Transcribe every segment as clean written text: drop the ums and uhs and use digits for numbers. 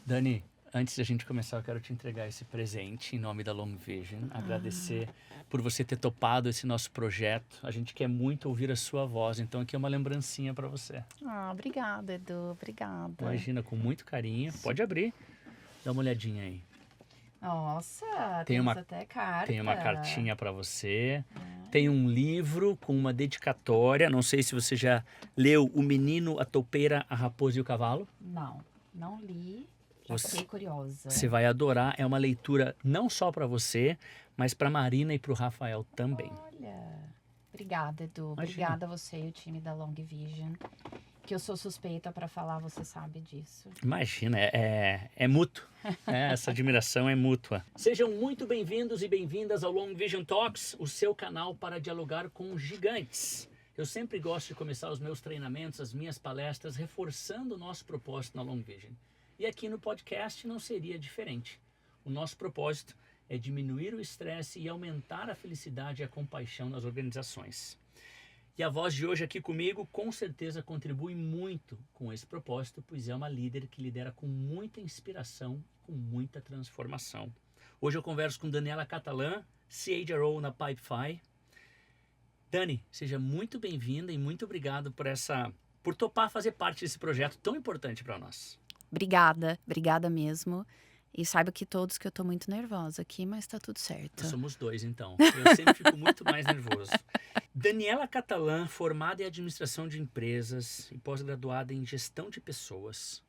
Dani, antes de a gente começar, eu quero te entregar esse presente em nome da Long Vision. Agradecer por você ter topado esse nosso projeto. A gente quer muito ouvir a sua voz, então aqui é uma lembrancinha para você. Obrigada, Edu. Obrigada. Imagina, com muito carinho. Pode abrir. Dá uma olhadinha aí. Nossa, Tem temos uma- até carta. Tem uma cartinha para você. Tem um livro com uma dedicatória. Não sei se você já leu O Menino, a Toupeira, a Raposa e o Cavalo. Não li. Já Você- fiquei curiosa. Você vai adorar. É uma leitura não só para você, mas para Marina e para o Rafael também. Olha, obrigada, Edu. Imagina. Obrigada a você e o time da Long Vision. Que eu sou suspeita para falar, você sabe disso. Imagina, é mútuo. Essa admiração é mútua. Sejam muito bem-vindos e bem-vindas ao Long Vision Talks, o seu canal para dialogar com gigantes. Eu sempre gosto de começar os meus treinamentos, as minhas palestras, reforçando o nosso propósito na Long Vision. E aqui no podcast não seria diferente. O nosso propósito é diminuir o estresse e aumentar a felicidade e a compaixão nas organizações. E a voz de hoje aqui comigo com certeza contribui muito com esse propósito, pois é uma líder que lidera com muita inspiração, com muita transformação. Hoje eu converso com Daniela Catalã, CHRO na Pipefy. Dani, seja muito bem-vinda e muito obrigado por topar fazer parte desse projeto tão importante para nós. Obrigada mesmo. E saiba que todos que eu tô muito nervosa aqui, mas tá tudo certo. Nós somos dois, então. Eu sempre fico muito mais nervoso. Daniela Catalã, formada em administração de empresas e pós-graduada em gestão de pessoas,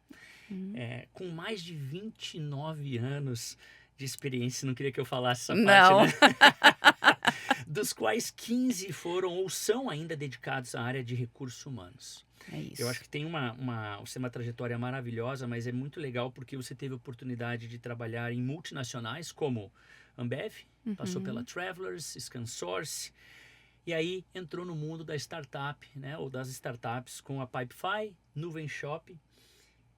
com mais de 29 anos de experiência, não queria que eu falasse essa Não. parte, né? Dos quais 15 foram ou são ainda dedicados à área de recursos humanos. É isso. Eu acho que tem você tem uma trajetória maravilhosa, mas é muito legal porque você teve a oportunidade de trabalhar em multinacionais como Ambev, passou pela Travelers, ScanSource, e aí entrou no mundo da startup, né, ou das startups com a Pipefy, Nuvem Shop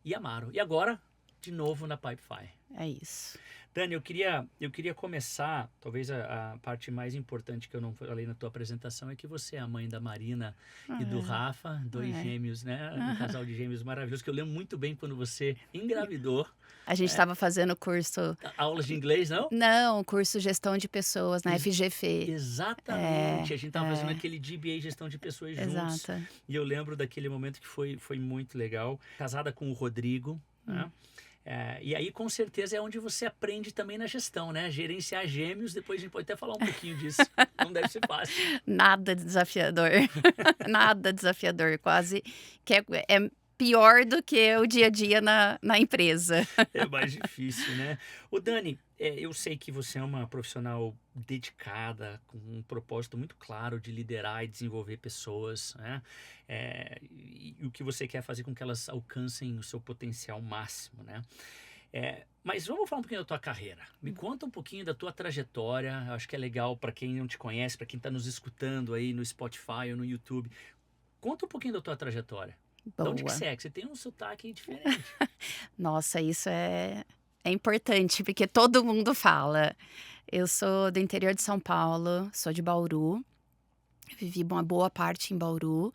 e Amaro. E agora, de novo na Pipefy. É isso. Dani, eu queria começar, talvez a parte mais importante que eu não falei na tua apresentação é que você é a mãe da Marina e do Rafa, dois gêmeos, né? Um casal de gêmeos maravilhoso, que eu lembro muito bem quando você engravidou. A gente estava fazendo curso... Aulas de inglês, não? Não, curso Gestão de Pessoas na FGF. Exatamente, a gente estava fazendo aquele GBA Gestão de Pessoas juntos. Exato. E eu lembro daquele momento que foi muito legal. Casada com o Rodrigo, né? E aí, com certeza, é onde você aprende também na gestão, né? Gerenciar gêmeos, depois a gente pode até falar um pouquinho disso. Não deve ser fácil. Nada desafiador. Nada desafiador. Quase que é pior do que o dia a dia na empresa. É mais difícil, né? Ô Dani, eu sei que você é uma profissional dedicada, com um propósito muito claro de liderar e desenvolver pessoas, né? E o que você quer fazer com que elas alcancem o seu potencial máximo, né? Mas vamos falar um pouquinho da tua carreira. Me conta um pouquinho da tua trajetória. Eu acho que é legal para quem não te conhece, para quem está nos escutando aí no Spotify ou no YouTube. Conta um pouquinho da tua trajetória. De onde que você é? Que você tem um sotaque diferente. Nossa, isso é importante, porque todo mundo fala. Eu sou do interior de São Paulo, sou de Bauru. Vivi uma boa parte em Bauru.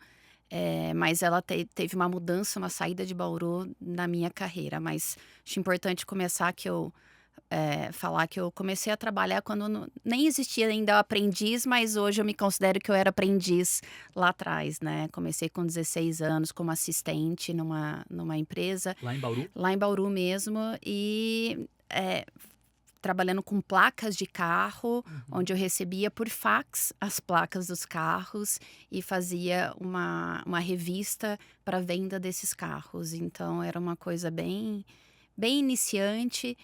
Mas ela teve uma mudança, uma saída de Bauru na minha carreira. Mas acho importante começar falar que eu comecei a trabalhar quando nem existia ainda o aprendiz, mas hoje eu me considero que eu era aprendiz lá atrás, né? Comecei com 16 anos como assistente numa empresa. Lá em Bauru? Lá em Bauru mesmo. E trabalhando com placas de carro, onde eu recebia por fax as placas dos carros e fazia uma revista para venda desses carros. Então, era uma coisa bem iniciante.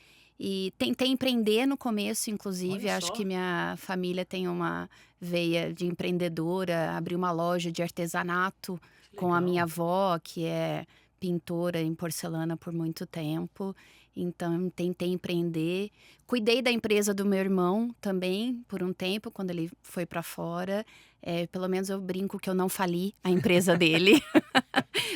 E tentei empreender no começo, inclusive. Olha Acho só. que minha família tem uma veia de empreendedora. Abri uma loja de artesanato com a legal. minha avó, que é pintora em porcelana por muito tempo. Então, tentei empreender. Cuidei da empresa do meu irmão também por um tempo, quando ele foi para fora. Pelo menos eu brinco que eu não fali a empresa dele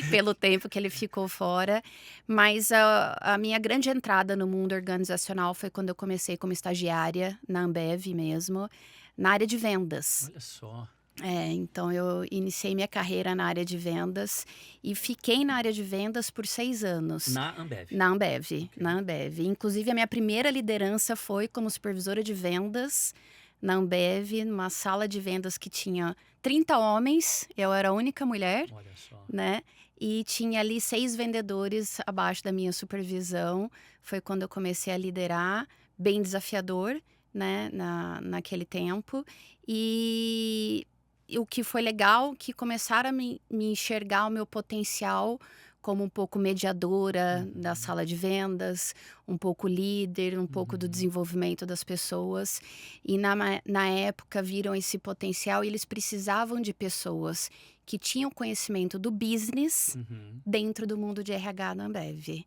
pelo tempo que ele ficou fora. Mas a minha grande entrada no mundo organizacional foi quando eu comecei como estagiária na Ambev mesmo, na área de vendas. Olha só. Então eu iniciei minha carreira na área de vendas e fiquei na área de vendas por 6 anos. Na Ambev. Na Ambev, Ok. na Ambev. Inclusive, a minha primeira liderança foi como supervisora de vendas na Ambev, numa sala de vendas que tinha 30 homens, eu era a única mulher, Olha só. né? E tinha ali 6 vendedores abaixo da minha supervisão. Foi quando eu comecei a liderar, bem desafiador, né, naquele tempo. E o que foi legal, que começaram a me enxergar o meu potencial como um pouco mediadora da sala de vendas, um pouco líder, um pouco do desenvolvimento das pessoas. E na época viram esse potencial e eles precisavam de pessoas que tinham conhecimento do business dentro do mundo de RH da Ambev.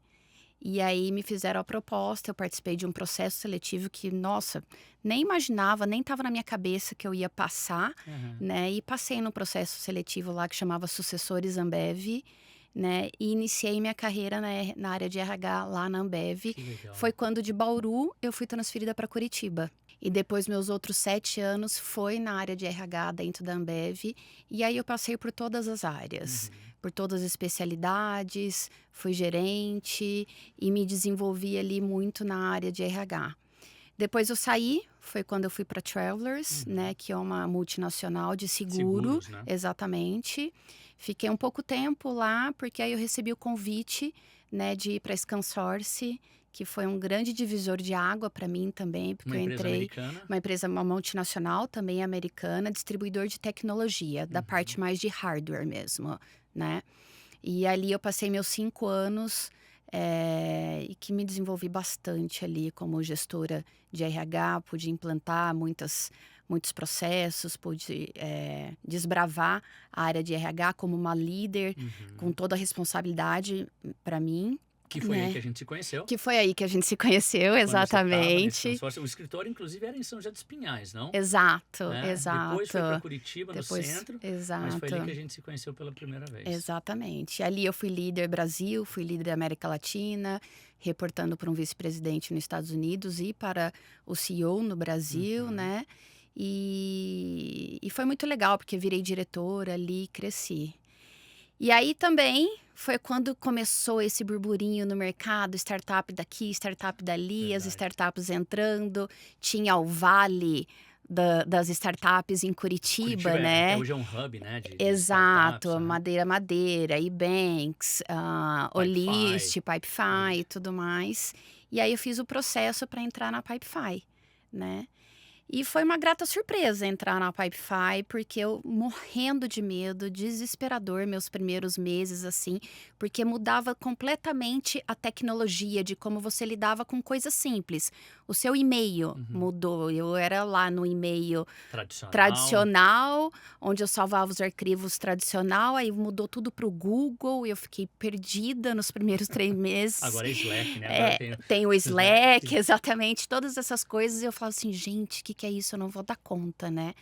E aí me fizeram a proposta, eu participei de um processo seletivo que, nossa, nem imaginava, nem estava na minha cabeça que eu ia passar, né? E passei no processo seletivo lá que chamava Sucessores Ambev, né? E iniciei minha carreira na área de RH lá na Ambev. Que legal. Foi quando de Bauru eu fui transferida para Curitiba. E depois meus outros 7 anos foi na área de RH dentro da Ambev. E aí eu passei por todas as áreas, por todas as especialidades, fui gerente e me desenvolvi ali muito na área de RH. Depois eu saí, foi quando eu fui para Travelers, né, que é uma multinacional de seguro, Seguros, né? exatamente. Fiquei um pouco tempo lá, porque aí eu recebi o convite, né, de ir para a Scansource, que foi um grande divisor de água para mim também, porque Uma eu empresa entrei americana. uma multinacional, também americana, distribuidor de tecnologia, da parte mais de hardware mesmo, né? E ali eu passei meus 5 anos e que me desenvolvi bastante ali como gestora de RH, pude implantar muitos processos, pude desbravar a área de RH como uma líder, com toda a responsabilidade para mim. Que foi aí né? que a gente se conheceu. Que foi aí que a gente se conheceu, Quando você tava exatamente. nesse consórcio. O escritório, inclusive, era em São José dos Pinhais, não? Exato, Né? exato. Depois foi para Curitiba, Depois, no centro. exato. Mas foi ali que a gente se conheceu pela primeira vez. Exatamente. Ali eu fui líder Brasil, fui líder América Latina, reportando para um vice-presidente nos Estados Unidos e para o CEO no Brasil, né? E foi muito legal, porque virei diretora ali, cresci. E aí também foi quando começou esse burburinho no mercado, startup daqui, startup dali, as Verdade. startups entrando, tinha o Vale das startups em Curitiba, né? Hoje é um hub, né? De Exato, startups, né? Madeira, Ebanks, Olist, Pipefy e Isso. tudo mais. E aí eu fiz o processo para entrar na Pipefy, né? E foi uma grata surpresa entrar na Pipefy, porque eu morrendo de medo, desesperador meus primeiros meses, assim, porque mudava completamente a tecnologia de como você lidava com coisas simples. O seu e-mail mudou, eu era lá no e-mail tradicional, onde eu salvava os arquivos tradicional, aí mudou tudo para o Google, e eu fiquei perdida nos primeiros 3 meses. Agora é Slack, né? Agora tem o Slack, exatamente, todas essas coisas, e eu falava assim, gente, o que é isso? Eu não vou dar conta, né?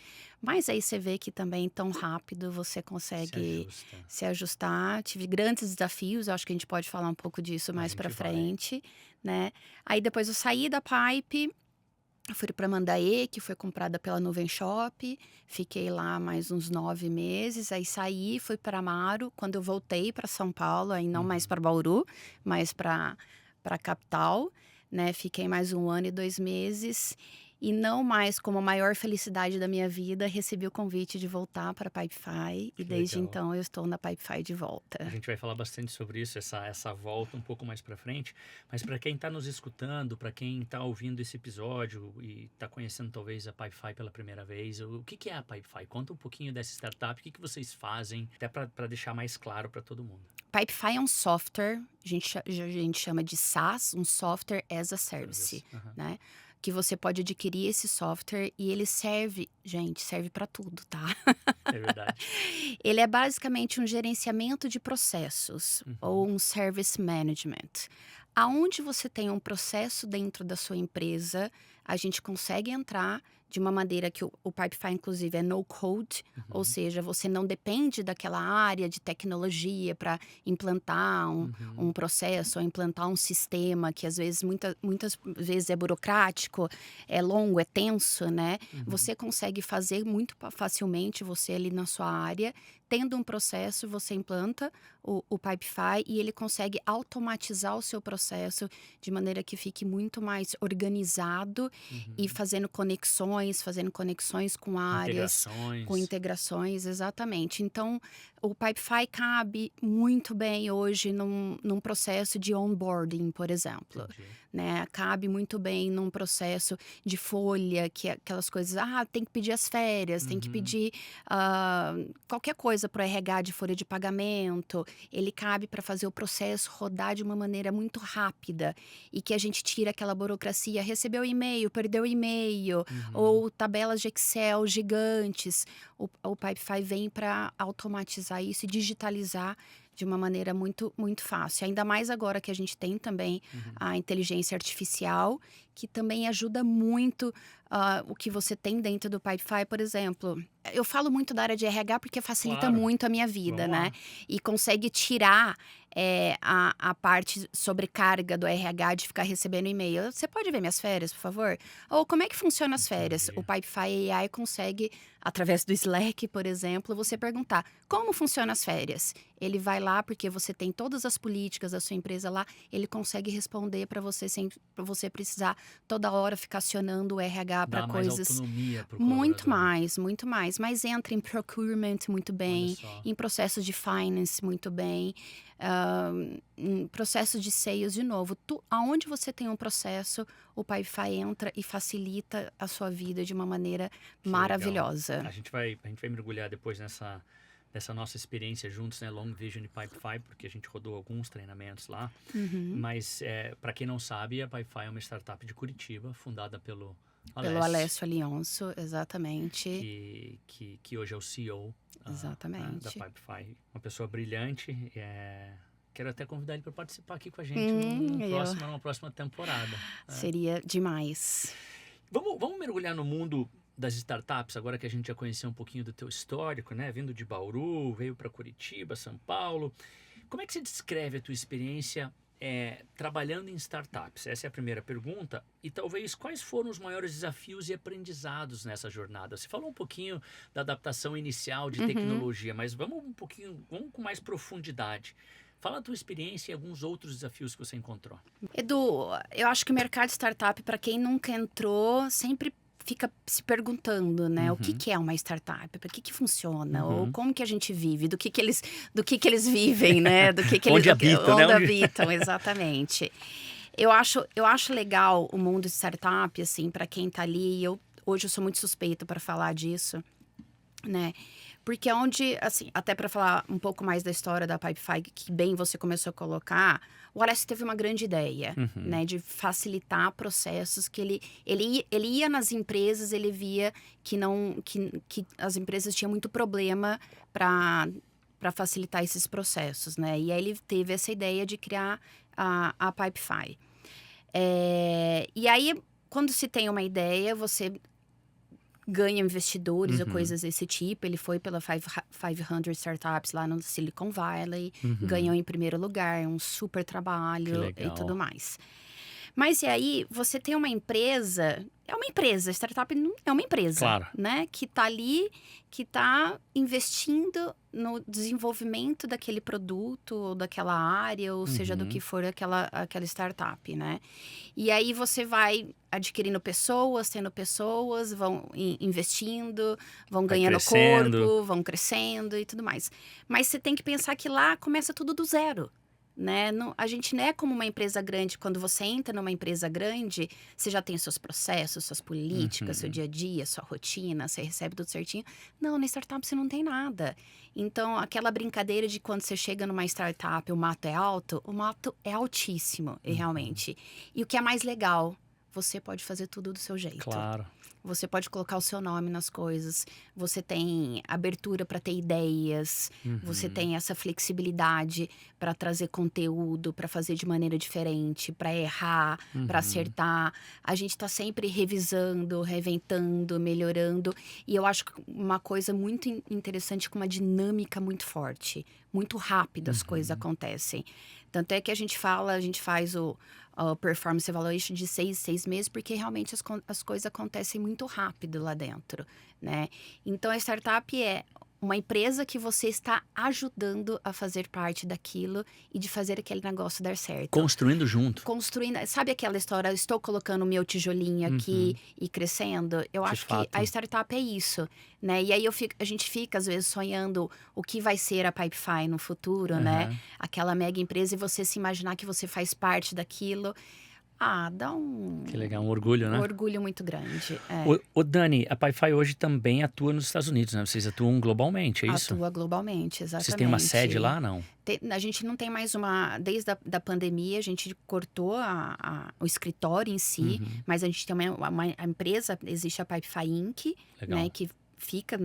Mas aí você vê que também tão rápido você consegue se ajustar. Tive grandes desafios, acho que a gente pode falar um pouco disso mais para frente, né? Aí depois eu saí da Pipe, fui para Mandae, que foi comprada pela Nuvem Shop, fiquei lá mais uns 9 meses, aí saí, fui para Amaro, quando eu voltei para São Paulo, aí não mais para Bauru, mas para a capital, né? Fiquei mais 1 ano e 2 meses, e não mais como a maior felicidade da minha vida, recebi o convite de voltar para a Pipefy, e desde legal. então eu estou na Pipefy de volta. A gente vai falar bastante sobre isso, essa volta um pouco mais para frente. Mas para quem está nos escutando, para quem está ouvindo esse episódio e está conhecendo talvez a Pipefy pela primeira vez, o que é a Pipefy? Conta um pouquinho dessa startup, o que vocês fazem, até para deixar mais claro para todo mundo. Pipefy é um software, a gente chama de SaaS, um Software as a Service, né? Que você pode adquirir esse software e ele serve para tudo, tá? É verdade. Ele é basicamente um gerenciamento de processos ou um service management. Aonde você tem um processo dentro da sua empresa, a gente consegue entrar de uma maneira que o Pipefy, inclusive, é no code, ou seja, você não depende daquela área de tecnologia para implantar um processo ou implantar um sistema que às vezes, muitas vezes é burocrático, é longo, é tenso, né? Você consegue fazer muito facilmente, você ali na sua área, tendo um processo, você implanta o Pipefy e ele consegue automatizar o seu processo de maneira que fique muito mais organizado e fazendo conexões com áreas, com integrações, exatamente. Então, o Pipefy cabe muito bem hoje num processo de onboarding, por exemplo. Né? Cabe muito bem num processo de folha, que é aquelas coisas, tem que pedir as férias, tem que pedir qualquer coisa para o RH de folha de pagamento. Ele cabe para fazer o processo rodar de uma maneira muito rápida e que a gente tira aquela burocracia, recebeu e-mail, perdeu e-mail, ou tabelas de Excel gigantes. O Pipefy vem para automatizar isso e digitalizar de uma maneira muito, muito fácil. Ainda mais agora que a gente tem também a inteligência artificial, que também ajuda muito o que você tem dentro do Pipefy, por exemplo. Eu falo muito da área de RH porque facilita muito a minha vida, né? E consegue tirar a parte sobrecarga do RH de ficar recebendo e-mail. Você pode ver minhas férias, por favor? Ou como é que funciona as férias? O Pipefy AI consegue, através do Slack, por exemplo, você perguntar como funcionam as férias. Ele vai lá, porque você tem todas as políticas da sua empresa lá, ele consegue responder para você sem você precisar toda hora ficar acionando o RH para coisas. Mais autonomia pro muito mais. Mas entra em procurement muito bem, em processo de finance muito bem, em processo de sales de novo. Aonde você tem um processo, o Pipefy entra e facilita a sua vida de uma maneira maravilhosa. A gente vai mergulhar depois nessa nossa experiência juntos, né, Long Vision e Pipefy, porque a gente rodou alguns treinamentos lá. Mas, para quem não sabe, a Pipefy é uma startup de Curitiba, fundada pelo Alessio Alionso, exatamente. Que hoje é o CEO da Pipefy. Uma pessoa brilhante. Quero até convidar ele para participar aqui com a gente numa próxima temporada. Seria demais. Vamos mergulhar no mundo das startups, agora que a gente já conheceu um pouquinho do teu histórico, né? Vindo de Bauru, veio para Curitiba, São Paulo. Como é que você descreve a tua experiência trabalhando em startups? Essa é a primeira pergunta. E talvez quais foram os maiores desafios e aprendizados nessa jornada? Você falou um pouquinho da adaptação inicial de tecnologia, mas vamos com mais profundidade. Fala a tua experiência e alguns outros desafios que você encontrou. Edu, eu acho que o mercado de startup, para quem nunca entrou, sempre fica se perguntando, né? O que é uma startup? Para que funciona? Ou como que a gente vive? Do que eles vivem, né? Onde habitam, onde habitam, exatamente. Eu acho legal o mundo de startup, assim, para quem tá ali. Hoje eu sou muito suspeita para falar disso, né? Porque assim, até para falar um pouco mais da história da Pipefy, que bem você começou a colocar, o Alessio teve uma grande ideia, né, de facilitar processos que ele ia nas empresas, ele via que as empresas tinham muito problema para facilitar esses processos, né? E aí ele teve essa ideia de criar a Pipefy. E aí, quando se tem uma ideia, você ganha investidores ou coisas desse tipo. Ele foi pela 500 Startups lá no Silicon Valley, ganhou em primeiro lugar, um super trabalho e tudo mais. Mas e aí, você tem uma empresa, startup é uma empresa, né? Que tá ali, que tá investindo no desenvolvimento daquele produto, ou daquela área, ou seja, do que for aquela startup, né? E aí você vai adquirindo pessoas, tendo pessoas, vão investindo, vão ganhando corpo, vão crescendo e tudo mais. Mas você tem que pensar que lá começa tudo do zero. Né? A gente não é como uma empresa grande. Quando você entra numa empresa grande, você já tem seus processos, suas políticas, seu dia a dia, sua rotina, você recebe tudo certinho. Não, na startup você não tem nada. Então, aquela brincadeira de quando você chega numa startup, o mato é alto, o mato é altíssimo, realmente. E o que é mais legal, você pode fazer tudo do seu jeito. Claro. você pode colocar o seu nome nas coisas, você tem abertura para ter ideias, você tem essa flexibilidade para trazer conteúdo, para fazer de maneira diferente, para errar, para acertar. A gente está sempre revisando, reinventando, melhorando. E eu acho que uma coisa muito interessante, com uma dinâmica muito forte, muito rápido as coisas acontecem. Tanto é que a gente faz o Performance Evaluation de 6 meses, porque realmente as coisas acontecem muito rápido lá dentro, né? Então, a startup é uma empresa que você está ajudando a fazer parte daquilo e de fazer aquele negócio dar certo. Construindo junto. Sabe aquela história, estou colocando o meu tijolinho aqui e crescendo? Eu De acho fato. que a startup é isso, né? E aí a gente fica, às vezes, sonhando o que vai ser a Pipefy no futuro, né? Aquela mega empresa, e você se imaginar que você faz parte daquilo. Dá Que legal, um orgulho, né? Um orgulho muito grande. Ô Dani, a Pipefy hoje também atua nos Estados Unidos, né? Vocês atuam globalmente, é isso? Atua globalmente, exatamente. Vocês têm uma sede lá, não? A gente não tem mais desde a pandemia, a gente cortou o escritório em si, mas a gente tem a empresa, existe a Pipefy Inc., né, que fica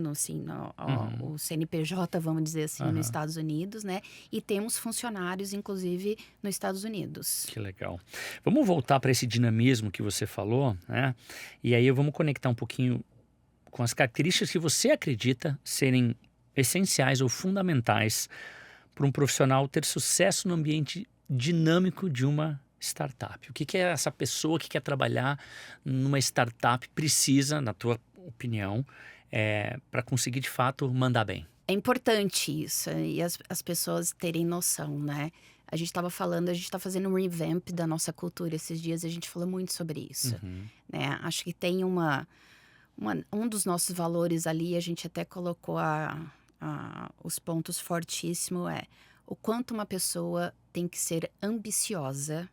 o CNPJ, vamos dizer assim, nos Estados Unidos, né? E temos funcionários, inclusive, nos Estados Unidos. Que legal. Vamos voltar para esse dinamismo que você falou, né? E aí vamos conectar um pouquinho com as características que você acredita serem essenciais ou fundamentais para um profissional ter sucesso no ambiente dinâmico de uma startup. O que é essa pessoa que quer trabalhar numa startup precisa, na tua opinião, para conseguir de fato mandar bem? É importante isso, e as pessoas terem noção, né? A gente está fazendo um revamp da nossa cultura esses dias, a gente falou muito sobre isso, né? Acho que tem um dos nossos valores ali, a gente até colocou os pontos fortíssimos, o quanto uma pessoa tem que ser ambiciosa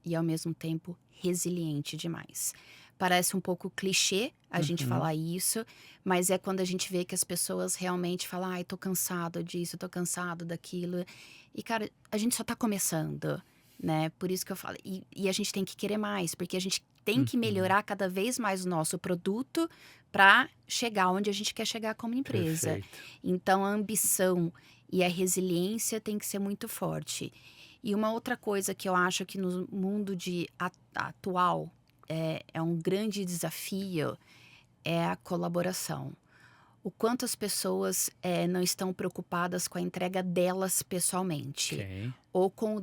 e, ao mesmo tempo, resiliente demais. Parece um pouco clichê a gente falar isso, mas é quando a gente vê que as pessoas realmente falam, tô cansado disso, tô cansado daquilo. E, cara, a gente só tá começando, né? Por isso que eu falo. E a gente tem que querer mais, porque a gente tem que melhorar cada vez mais o nosso produto para chegar onde a gente quer chegar como empresa. Perfeito. Então, a ambição e a resiliência tem que ser muito forte. E uma outra coisa que eu acho que no mundo atual é um grande desafio é a colaboração. O quanto as pessoas não estão preocupadas com a entrega delas pessoalmente. Ou com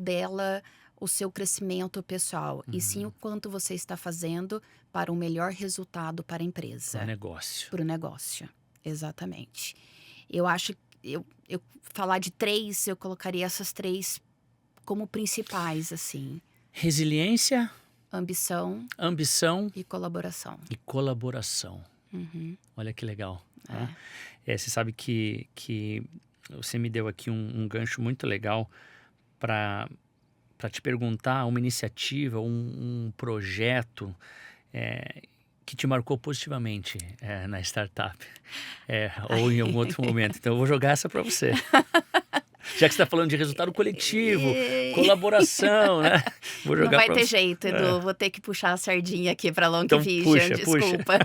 o seu crescimento pessoal. E sim o quanto você está fazendo para um melhor resultado para a empresa. Para o negócio. Para o negócio, exatamente. Eu acho, eu falar de 3, eu colocaria essas 3 como principais, assim. Resiliência, ambição e colaboração. Olha que legal. Né? Você sabe que você me deu aqui um gancho muito legal para te perguntar uma iniciativa, um projeto que te marcou positivamente na startup ou em algum outro momento. Então eu vou jogar essa para você. Já que você está falando de resultado coletivo, colaboração, né? Vou jogar. Não vai ter jeito, Edu. Vou ter que puxar a sardinha aqui para Long Vision, desculpa.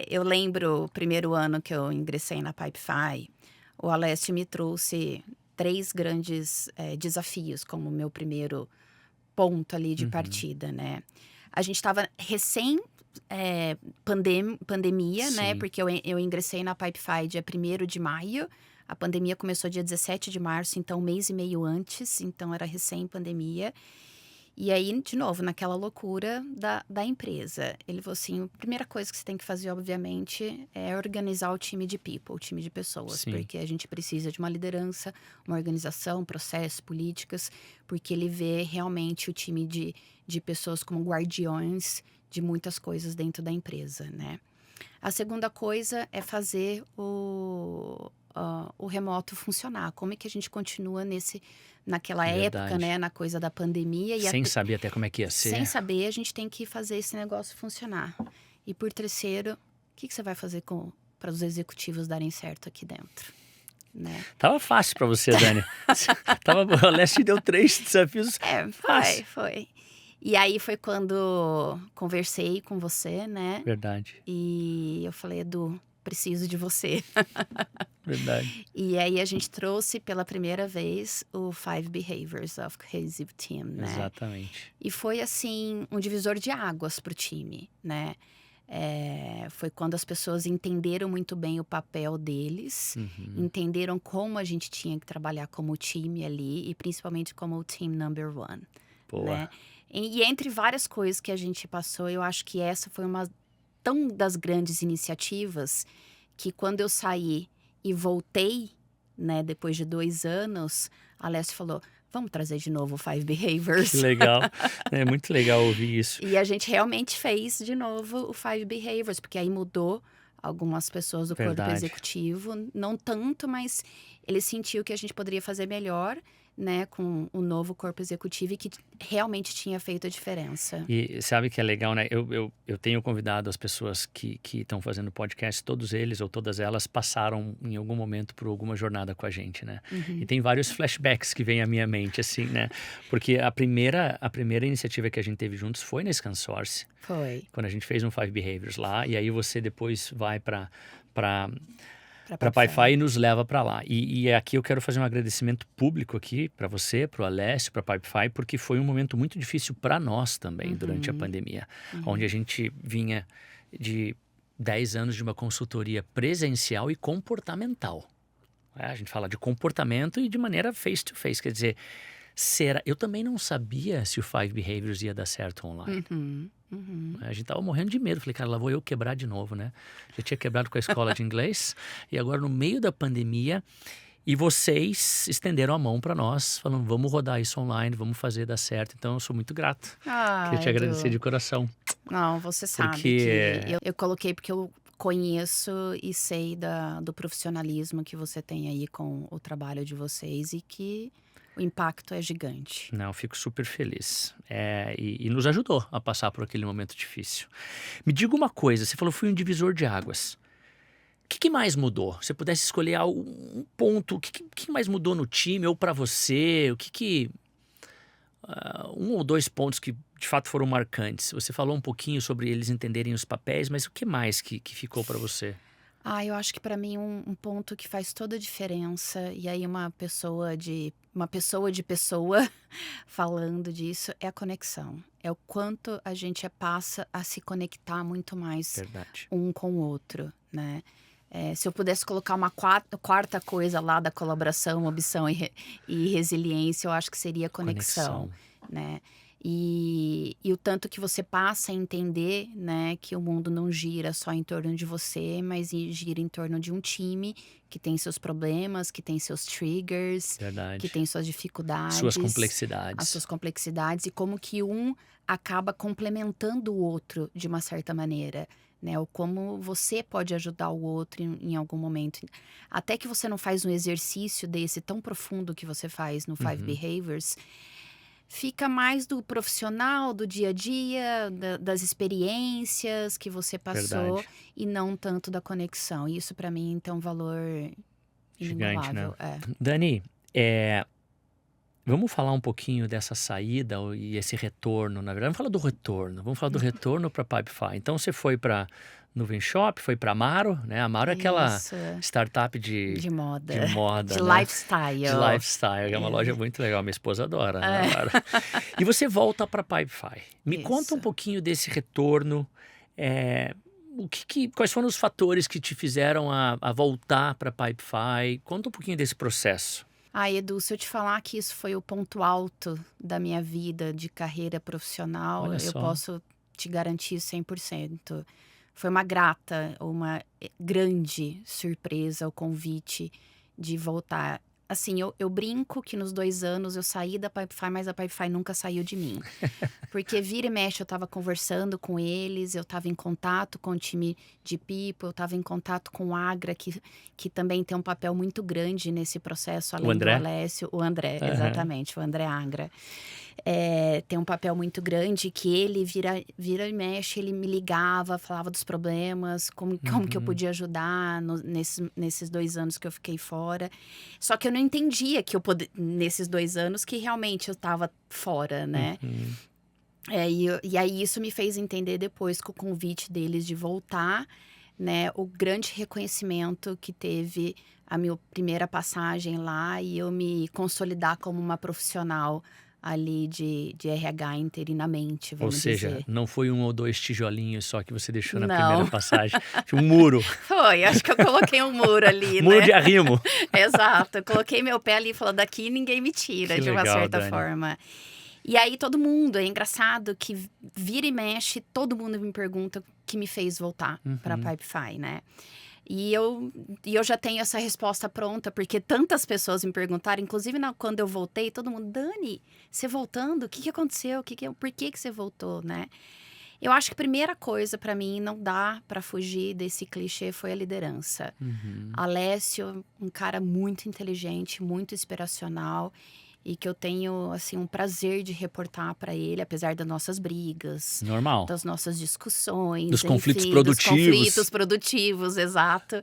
Eu lembro o primeiro ano que eu ingressei na Pipefy, o Alessio me trouxe 3 grandes desafios como meu primeiro ponto ali de partida, né? A gente estava recém pandemia, né? Porque eu ingressei na Pipefy dia 1º de maio. A pandemia começou dia 17 de março, então 1 mês e meio antes. Então, era recém-pandemia. E aí, de novo, naquela loucura da empresa. Ele falou assim, a primeira coisa que você tem que fazer, obviamente, é organizar o time de people, o time de pessoas. Porque a gente precisa de uma liderança, uma organização, processos, políticas. Porque ele vê realmente o time de pessoas como guardiões de muitas coisas dentro da empresa, né? A segunda coisa é fazer o remoto funcionar. Como é que a gente continua naquela época, né? Na coisa da pandemia. Sem saber até como é que ia ser. Sem saber, a gente tem que fazer esse negócio funcionar. E por terceiro, o que você vai fazer para os executivos darem certo aqui dentro? Né? Tava fácil para você, Dani. O Alessio deu 3 desafios. Foi. E aí foi quando conversei com você, né? Verdade. E eu falei, Edu, preciso de você. Verdade. E aí a gente trouxe pela primeira vez o Five Behaviors of Cohesive Team, né? Exatamente. E foi, assim, um divisor de águas pro time, né? Foi quando as pessoas entenderam muito bem o papel deles, entenderam como a gente tinha que trabalhar como time ali e principalmente como o team number one, Boa. né? E entre várias coisas que a gente passou, eu acho que essa foi uma tão das grandes iniciativas que quando eu saí e voltei, né, depois de 2 anos, a Alessio falou, vamos trazer de novo o Five Behaviors. Que legal. É muito legal ouvir isso. E a gente realmente fez de novo o Five Behaviors, porque aí mudou algumas pessoas do corpo Verdade. executivo, não tanto, mas ele sentiu que a gente poderia fazer melhor, né, com o novo corpo executivo e que realmente tinha feito a diferença. E sabe que é legal, né? Eu tenho convidado as pessoas que estão fazendo podcast, todos eles ou todas elas passaram em algum momento por alguma jornada com a gente, né? E tem vários flashbacks que vêm à minha mente, assim, né? Porque a primeira iniciativa que a gente teve juntos foi na ScanSource, Foi. quando a gente fez um Five Behaviors lá, e aí você depois vai para Pra PyPI e nos leva para lá. E aqui eu quero fazer um agradecimento público aqui para você, para o Alessio, para a PyPI, porque foi um momento muito difícil para nós também durante a pandemia, onde a gente vinha de 10 anos de uma consultoria presencial e comportamental. A gente fala de comportamento e de maneira face-to-face, quer dizer, eu também não sabia se o Five Behaviors ia dar certo online. A gente tava morrendo de medo. Falei, cara, lá vou eu quebrar de novo, né? Já tinha quebrado com a escola de inglês. E agora, no meio da pandemia, e vocês estenderam a mão para nós, falando, vamos rodar isso online, vamos fazer dar certo. Então, eu sou muito grato. Queria te agradecer de coração. Não, você sabe Porque- que eu coloquei porque eu conheço e sei do profissionalismo que você tem aí com o trabalho de vocês e que o impacto é gigante. Não, eu fico super feliz. E nos ajudou a passar por aquele momento difícil. Me diga uma coisa, você falou que foi um divisor de águas. O que mais mudou? Se você pudesse escolher um ponto, o que mais mudou no time ou para você? Um ou dois pontos que de fato foram marcantes. Você falou um pouquinho sobre eles entenderem os papéis, mas o que mais que ficou para você? Eu acho que para mim um ponto que faz toda a diferença, e aí uma pessoa de pessoa falando disso, é a conexão. É o quanto a gente passa a se conectar muito mais Verdade. um com o outro, né? Se eu pudesse colocar uma quarta coisa lá da colaboração, ambição e resiliência, eu acho que seria conexão, né? E o tanto que você passa a entender, né, que o mundo não gira só em torno de você, mas gira em torno de um time que tem seus problemas, que tem seus triggers, Verdade. que tem suas dificuldades, Suas complexidades. as suas complexidades e como que um acaba complementando o outro de uma certa maneira, né? Ou como você pode ajudar o outro em algum momento. Até que você não faz um exercício desse tão profundo que você faz no Five Behaviors, fica mais do profissional, do dia a dia, das experiências que você passou. Verdade. E não tanto da conexão. E isso para mim tem um valor Gigante, né? inigualável. Dani, vamos falar um pouquinho dessa saída e esse retorno, na verdade. Vamos falar do retorno. Vamos falar do retorno para PyPI. Então, você foi para Nuvem Shop, foi para Amaro, né? Amaro é aquela Isso. startup de moda. moda, De né? lifestyle. De lifestyle, que é uma loja muito legal. Minha esposa adora, né, Amaro? E você volta para PyPI. Me conta um Isso. pouquinho desse retorno. Quais foram os fatores que te fizeram a voltar para PyPI? Conta um pouquinho desse processo. Edu, se eu te falar que isso foi o ponto alto da minha vida de carreira profissional, Olha eu só. posso te garantir 100%. Foi uma grande surpresa o convite de voltar. Assim, eu brinco que nos 2 anos eu saí da PyPI, mas a PyPI nunca saiu de mim. Porque vira e mexe eu estava conversando com eles, eu estava em contato com o time de People, eu estava em contato com o Agra, que também tem um papel muito grande nesse processo, além do Alessio. O André, exatamente, o André Agra. Tem um papel muito grande que ele vira e mexe, ele me ligava, falava dos problemas, como que eu podia ajudar nesses 2 anos que eu fiquei fora. Só que eu não entendia que nesses 2 anos que realmente eu estava fora, né? E aí isso me fez entender depois com o convite deles de voltar, né? O grande reconhecimento que teve a minha primeira passagem lá e eu me consolidar como uma profissional ali de RH interinamente, Ou vamos seja, dizer. não foi 1 ou 2 tijolinhos só que você deixou na primeira Não, passagem. Foi um muro. foi, acho que eu coloquei um muro ali, Muro de né? arrimo. Exato, eu coloquei meu pé ali e falou, daqui ninguém me tira, Que de uma legal, certa Dani. forma. E aí todo mundo, é engraçado que vira e mexe, todo mundo me pergunta o que me fez voltar para a Uhum. Pipefy, né? E eu já tenho essa resposta pronta, porque tantas pessoas me perguntaram, inclusive quando eu voltei, todo mundo, Dani, você voltando, o que que aconteceu? Por que que você voltou, né? Eu acho que a primeira coisa para mim, não dá para fugir desse clichê, foi a liderança. Uhum. Alessio, um cara muito inteligente, muito inspiracional e que eu tenho assim um prazer de reportar para ele, apesar das nossas brigas, Normal. das nossas discussões, Dos conflitos enfim, dos produtivos. conflitos produtivos, exato.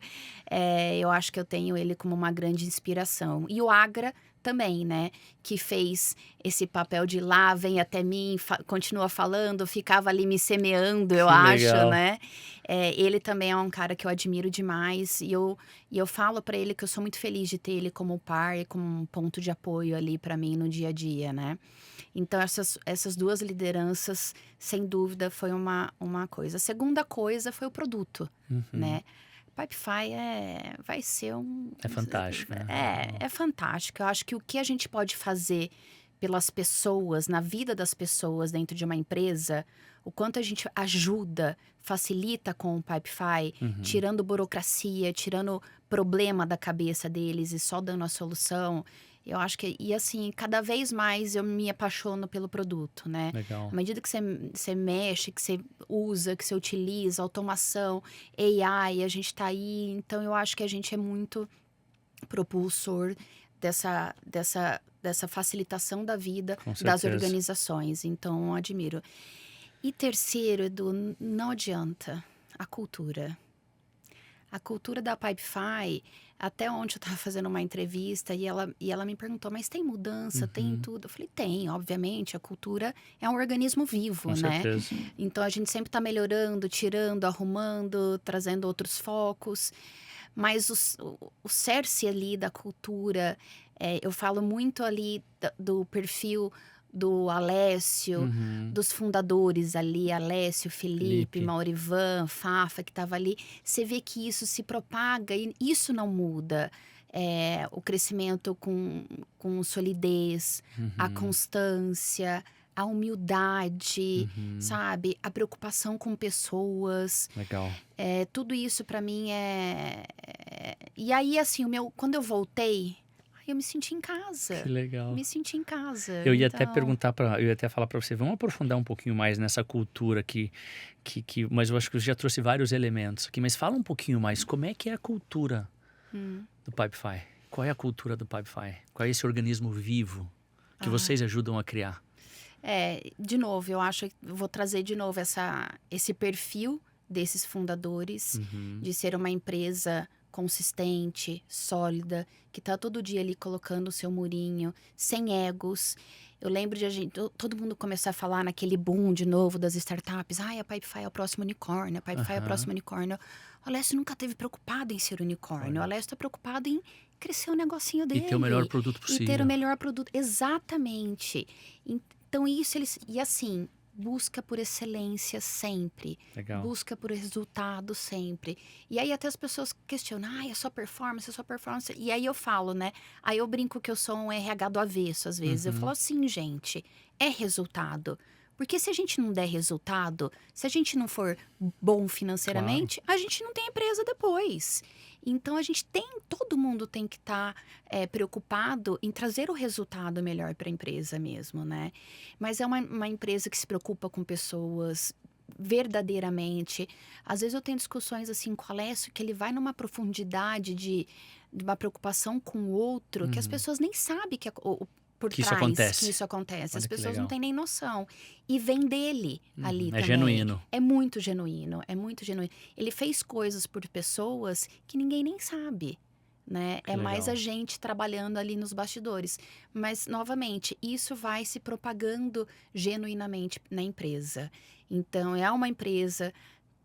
Eu acho que eu tenho ele como uma grande inspiração. E o Agra também, né? Que fez esse papel de lá, vem até mim, continua falando, ficava ali me semeando, eu Que acho, legal. né? Ele também é um cara que eu admiro demais e eu falo pra ele que eu sou muito feliz de ter ele como par e como um ponto de apoio ali pra mim no dia a dia, né? Então, essas duas lideranças, sem dúvida, foi uma coisa. A segunda coisa foi o produto, Uhum. né? Pipefy vai ser um... É fantástico, né? É fantástico. Eu acho que o que a gente pode fazer pelas pessoas, na vida das pessoas dentro de uma empresa, o quanto a gente ajuda, facilita com o Pipefy, Uhum. tirando burocracia, tirando problema da cabeça deles e só dando a solução. Eu acho que, e assim, cada vez mais eu me apaixono pelo produto, né? Legal. À medida que você mexe, que você usa, que você utiliza, automação, AI, a gente tá aí. Então, eu acho que a gente é muito propulsor dessa facilitação da vida Com das certeza. organizações. Então, eu admiro. E terceiro, Edu, não adianta. A cultura. A cultura da Pipefy, até ontem eu estava fazendo uma entrevista e ela me perguntou, mas tem mudança, tem tudo? Eu falei, tem, obviamente, a cultura é um organismo vivo, Com né? certeza. Então a gente sempre está melhorando, tirando, arrumando, trazendo outros focos. Mas o cerne ali da cultura, eu falo muito ali do perfil do Alessio, Uhum. dos fundadores ali, Alessio, Felipe, Maurivan, Fafa, que estava ali. Você vê que isso se propaga e isso não muda. O crescimento com solidez, a constância, a humildade, Uhum. sabe? A preocupação com pessoas. Legal. Tudo isso para mim E aí, assim, quando eu voltei, eu me senti em casa. Que legal. Me senti em casa. Eu ia até Então, perguntar eu ia até falar para você, vamos aprofundar um pouquinho mais nessa cultura mas eu acho que você já trouxe vários elementos aqui, mas fala um pouquinho mais, como é que é a cultura do Pipefy? Qual é a cultura do Pipefy? Qual é esse organismo vivo que vocês ajudam a criar? De novo, eu acho que vou trazer de novo esse perfil desses fundadores, de ser uma empresa consistente, sólida, que tá todo dia ali colocando o seu murinho, sem egos. Eu lembro de todo mundo começar a falar naquele boom de novo das startups. A Pipefy é o próximo unicórnio, a Pipefy é o próximo unicórnio. O Alessio nunca esteve preocupado em ser unicórnio. O Alessio tá preocupado em crescer o negocinho dele. E ter o melhor produto possível. E ter o melhor produto. Exatamente. Então, e assim, busca por excelência sempre. Legal. Busca por resultado sempre. E aí até as pessoas questionam, é só performance, é só performance. E aí eu falo, né? Aí eu brinco que eu sou um RH do avesso, às vezes. Eu falo assim, gente, é resultado. Porque se a gente não der resultado, se a gente não for bom financeiramente, a gente não tem empresa depois. Então, todo mundo tem que estar preocupado em trazer o resultado melhor para a empresa mesmo, né? Mas é uma empresa que se preocupa com pessoas verdadeiramente. Às vezes eu tenho discussões assim com o Alessio, que ele vai numa profundidade de uma preocupação com o outro, que as pessoas nem sabem por Que isso trás acontece. que isso acontece. Olha As que pessoas legal. não têm nem noção. E vem dele ali também. Genuíno. É muito genuíno, é muito genuíno. Ele fez coisas por pessoas que ninguém nem sabe, né? Que É mais legal. a gente trabalhando ali nos bastidores. Mas, novamente, isso vai se propagando genuinamente na empresa. Então, é uma empresa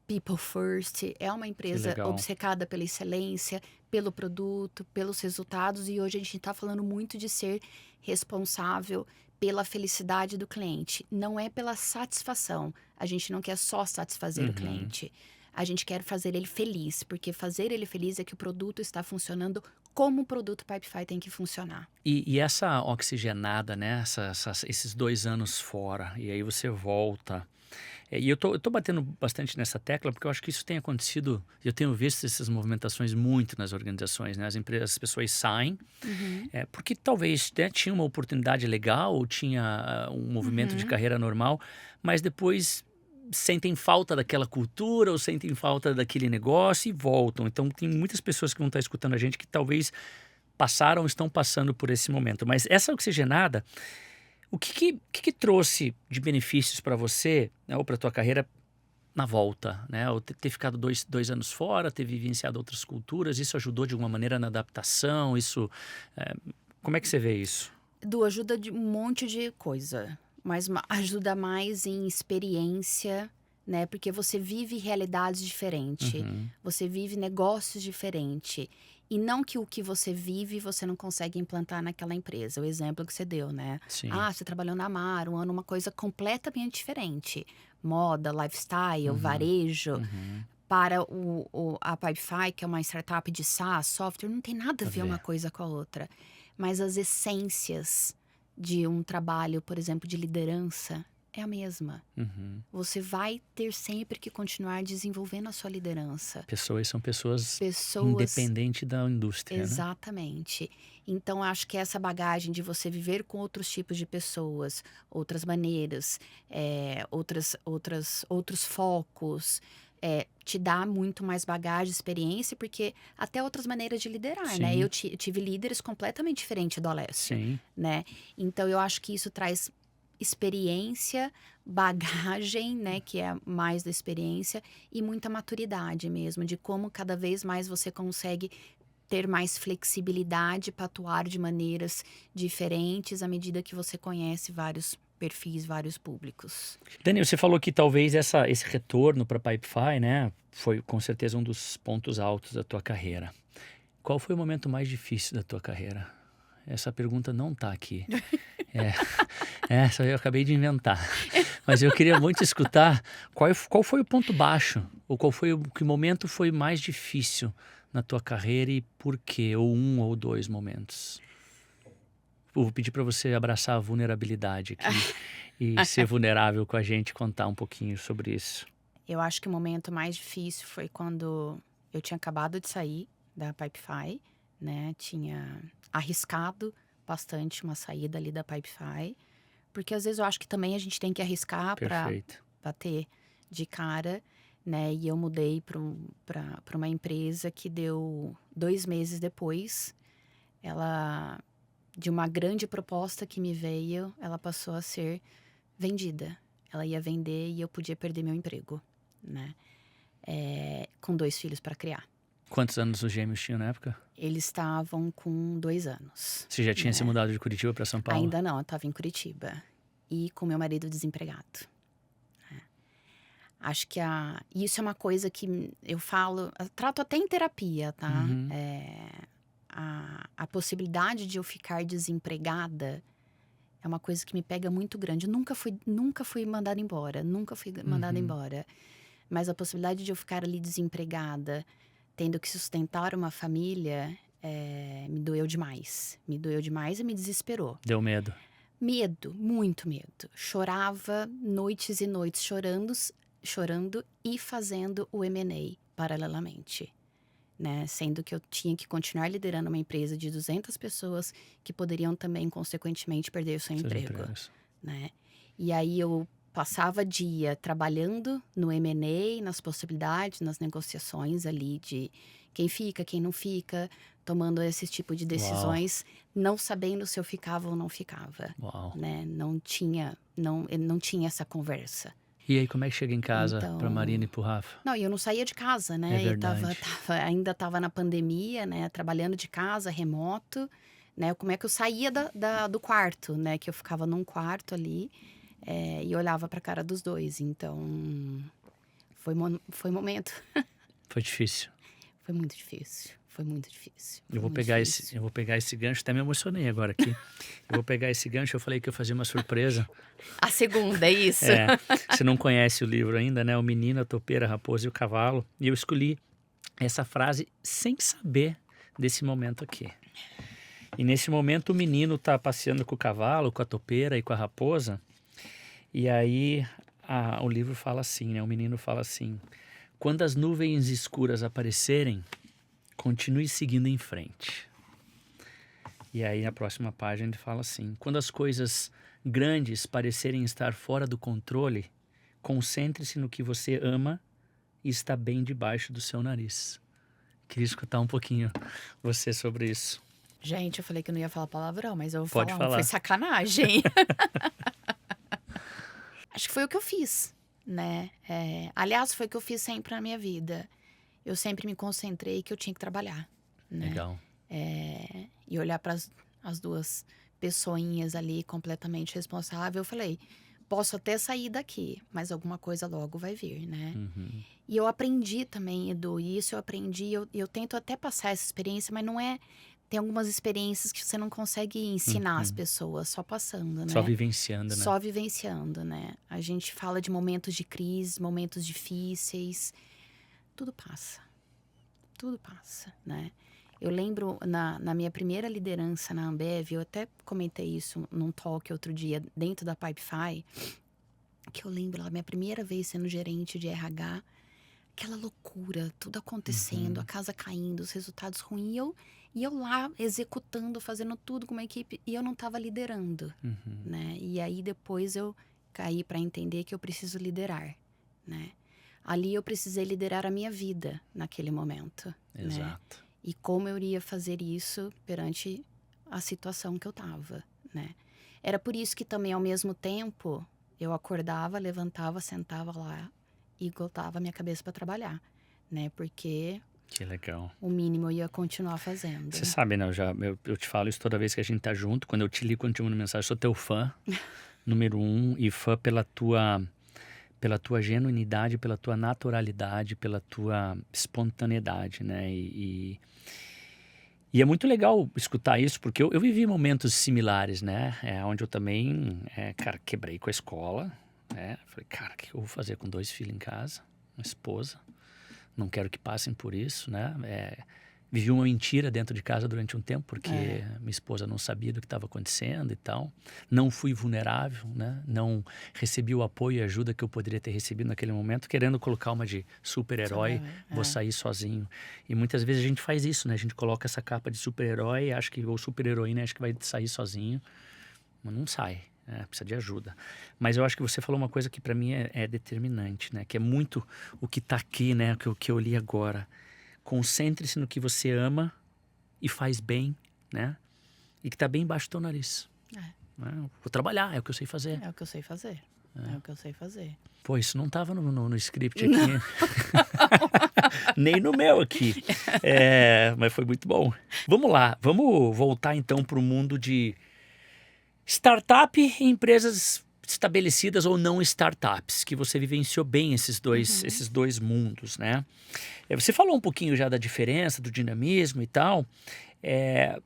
people first, é uma Que empresa legal. obcecada pela excelência, pelo produto, pelos resultados. E hoje a gente está falando muito de ser responsável pela felicidade do cliente. Não é pela satisfação. A gente não quer só satisfazer o Uhum. cliente. A gente quer fazer ele feliz, porque fazer ele feliz é que o produto está funcionando como o produto Pipefy tem que funcionar. E essa oxigenada, né? Esses 2 anos fora, e aí você volta. E eu tô batendo bastante nessa tecla porque eu acho que isso tem acontecido, eu tenho visto essas movimentações muito nas organizações, né? As pessoas saem, Uhum, porque talvez, né, tinha uma oportunidade legal, ou tinha um movimento de uhum. carreira normal, mas depois sentem falta daquela cultura ou sentem falta daquele negócio e voltam. Então tem muitas pessoas que vão estar escutando a gente que talvez passaram ou estão passando por esse momento. Mas essa oxigenada, o que trouxe de benefícios para você, né, ou para tua carreira na volta, né? Ou ter ficado dois anos fora, ter vivenciado outras culturas, isso ajudou de alguma maneira na adaptação? É, como é que você vê isso? Du, ajuda de um monte de coisa, mas ajuda mais em experiência, né? Porque você vive realidades diferentes, Uhum, você vive negócios diferentes. E não que o que você vive você não consegue implantar naquela empresa. O exemplo que você deu, né? sim. Ah, você trabalhou na Mar, um ano, uma coisa completamente diferente. Moda, lifestyle, Uhum, varejo. uhum. Para a Pipefy, que é uma startup de SaaS, software, não tem nada a A ver uma ver. coisa com a outra. Mas as essências de um trabalho, por exemplo, de liderança, é a mesma. Uhum. Você vai ter sempre que continuar desenvolvendo a sua liderança. Pessoas são pessoas Pessoas, independente da indústria, né? exatamente. Então, acho que essa bagagem de você viver com outros tipos de pessoas, outras maneiras, outros focos, te dá muito mais bagagem, experiência, porque até outras maneiras de liderar, né? Sim, Eu tive líderes completamente diferentes do Alessio, sim. né? Então, eu acho que isso traz experiência, bagagem, né, que é mais da experiência, e muita maturidade mesmo, de como cada vez mais você consegue ter mais flexibilidade para atuar de maneiras diferentes à medida que você conhece vários perfis, vários públicos. Daniel, você falou que talvez esse retorno para Pipefy, né, foi com certeza um dos pontos altos da tua carreira. Qual foi o momento mais difícil da tua carreira? Essa pergunta não tá aqui. É, essa eu acabei de inventar. Mas eu queria muito escutar qual foi o ponto baixo, ou qual foi que momento foi mais difícil na tua carreira e por quê? Ou um ou dois momentos. Vou pedir para você abraçar a vulnerabilidade aqui e ser vulnerável com a gente, contar um pouquinho sobre isso. Eu acho que o momento mais difícil foi quando eu tinha acabado de sair da Pipefy, né? Tinha arriscado bastante uma saída ali da Pipefy, porque às vezes eu acho que também a gente tem que arriscar para Perfeito. bater de cara, né? E eu mudei para uma empresa que deu 2 meses depois, ela, de uma grande proposta que me veio, ela passou a ser vendida. Ela ia vender e eu podia perder meu emprego, né? Com 2 filhos para criar. Quantos anos os gêmeos tinham na época? Eles estavam com 2 anos, Você já tinha se né? mudado de Curitiba para São Paulo? Ainda não, eu estava em Curitiba. E com meu marido desempregado. Acho que isso é uma coisa que eu falo, eu trato até em terapia, tá? Uhum, A possibilidade de eu ficar desempregada é uma coisa que me pega muito grande. Eu nunca fui mandada embora, nunca fui mandada uhum. embora. Mas a possibilidade de eu ficar ali desempregada, tendo que sustentar uma família, me doeu demais. Me doeu demais e me desesperou. Deu medo. Medo, muito medo. Chorava noites e noites chorando e fazendo o M&A paralelamente, né? Sendo que eu tinha que continuar liderando uma empresa de 200 pessoas que poderiam também, consequentemente, perder o seu Seus emprego, empregos. né? E aí eu passava dia trabalhando no M&A, nas possibilidades, nas negociações ali de quem fica, quem não fica, tomando esse tipo de Uau, decisões, não sabendo se eu ficava ou não ficava, uau. né? Não tinha essa conversa. E aí, como é que chega em casa Então, pra Marina e pro Rafa? não, e eu não saía de casa, né? É verdade. Ainda estava na pandemia, né? Trabalhando de casa, remoto, né? Como é que eu saía do quarto, né? Que eu ficava num quarto ali e olhava pra cara dos dois. Então, foi momento. Foi difícil. Foi muito difícil. Foi muito difícil. Eu Foi vou muito pegar difícil. eu vou pegar esse gancho, até me emocionei agora aqui. Eu vou pegar esse gancho, eu falei que eu fazia uma surpresa. A segunda, é isso? É, você não conhece o livro ainda, né? O Menino, a Topeira, a Raposa e o Cavalo. E eu escolhi essa frase sem saber desse momento aqui. E nesse momento o menino tá passeando com o cavalo, com a topeira e com a raposa. E aí o livro fala assim, né? O menino fala assim: quando as nuvens escuras aparecerem, continue seguindo em frente. E aí na próxima página ele fala assim: quando as coisas grandes parecerem estar fora do controle, concentre-se no que você ama e está bem debaixo do seu nariz. Queria escutar um pouquinho você sobre isso. Gente, eu falei que eu não ia falar palavrão, mas eu vou Pode falar. falar. Foi sacanagem. Acho que foi o que eu fiz, né? Aliás, foi o que eu fiz sempre na minha vida. Eu sempre me concentrei que eu tinha que trabalhar, né? Legal. E olhar para as duas pessoinhas ali completamente responsáveis, eu falei, posso até sair daqui, mas alguma coisa logo vai vir, né? Uhum. E eu aprendi também, Edu, e isso eu aprendi, eu tento até passar essa experiência, mas não é... Tem algumas experiências que você não consegue ensinar as pessoas, só passando, né? Só vivenciando, né? Só vivenciando, né? A gente fala de momentos de crise, momentos difíceis. Tudo passa. Tudo passa, né? Eu lembro, na minha primeira liderança na Ambev, eu até comentei isso num talk outro dia, dentro da Pipefy, que eu lembro lá, minha primeira vez sendo gerente de RH, aquela loucura, tudo acontecendo, a casa caindo, os resultados ruins, e eu lá executando, fazendo tudo com uma equipe, e eu não estava liderando, né? E aí depois eu caí para entender que eu preciso liderar, né? Ali eu precisei liderar a minha vida naquele momento, né? Exato. E como eu iria fazer isso perante a situação que eu estava, né? Era por isso que também, ao mesmo tempo, eu acordava, levantava, sentava lá e botava a minha cabeça para trabalhar, né? Porque Que legal. o mínimo eu ia continuar fazendo. Você sabe, né? Eu te falo isso toda vez que a gente tá junto. Quando eu te ligo, quando eu te mando mensagem, eu sou teu fã, número 1. E fã pela tua genuinidade, pela tua naturalidade, pela tua espontaneidade, né? E é muito legal escutar isso, porque eu vivi momentos similares, né? Onde eu também, cara, quebrei com a escola, né? Falei, cara, o que eu vou fazer com 2 filhos em casa, uma esposa? Não quero que passem por isso, né? Vivi uma mentira dentro de casa durante um tempo, porque minha esposa não sabia do que estava acontecendo e tal. Não fui vulnerável, né? Não recebi o apoio e ajuda que eu poderia ter recebido naquele momento, querendo colocar uma de super-herói, vou sair sozinho. E muitas vezes a gente faz isso, né? A gente coloca essa capa de super-herói, ou super-heroína, acha que vai sair sozinho, mas não sai. Precisa de ajuda. Mas eu acho que você falou uma coisa que para mim é determinante, né? Que é muito o que está aqui, né? O que eu li agora. Concentre-se no que você ama e faz bem, né? E que está bem embaixo do teu nariz. Né? Vou trabalhar, é o que eu sei fazer. É o que eu sei fazer. É o que eu sei fazer. Pô, isso não estava no script aqui. Nem no meu aqui. Mas foi muito bom. Vamos lá, vamos voltar então para o mundo de startup e empresas estabelecidas ou não startups, que você vivenciou bem esses dois mundos, né? Você falou um pouquinho já da diferença, do dinamismo e tal,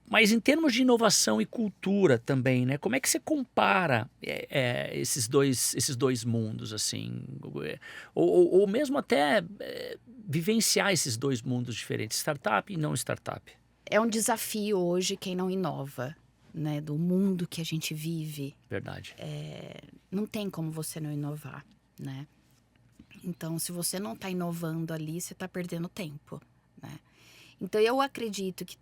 mas em termos de inovação e cultura também, né? Como é que você compara esses dois mundos, assim? Ou mesmo até vivenciar esses dois mundos diferentes, startup e não startup? É um desafio hoje quem não inova, né? Do mundo que a gente vive. Verdade. Não tem como você não inovar, né? Então, se você não está inovando ali, você está perdendo tempo, né? Então, eu acredito que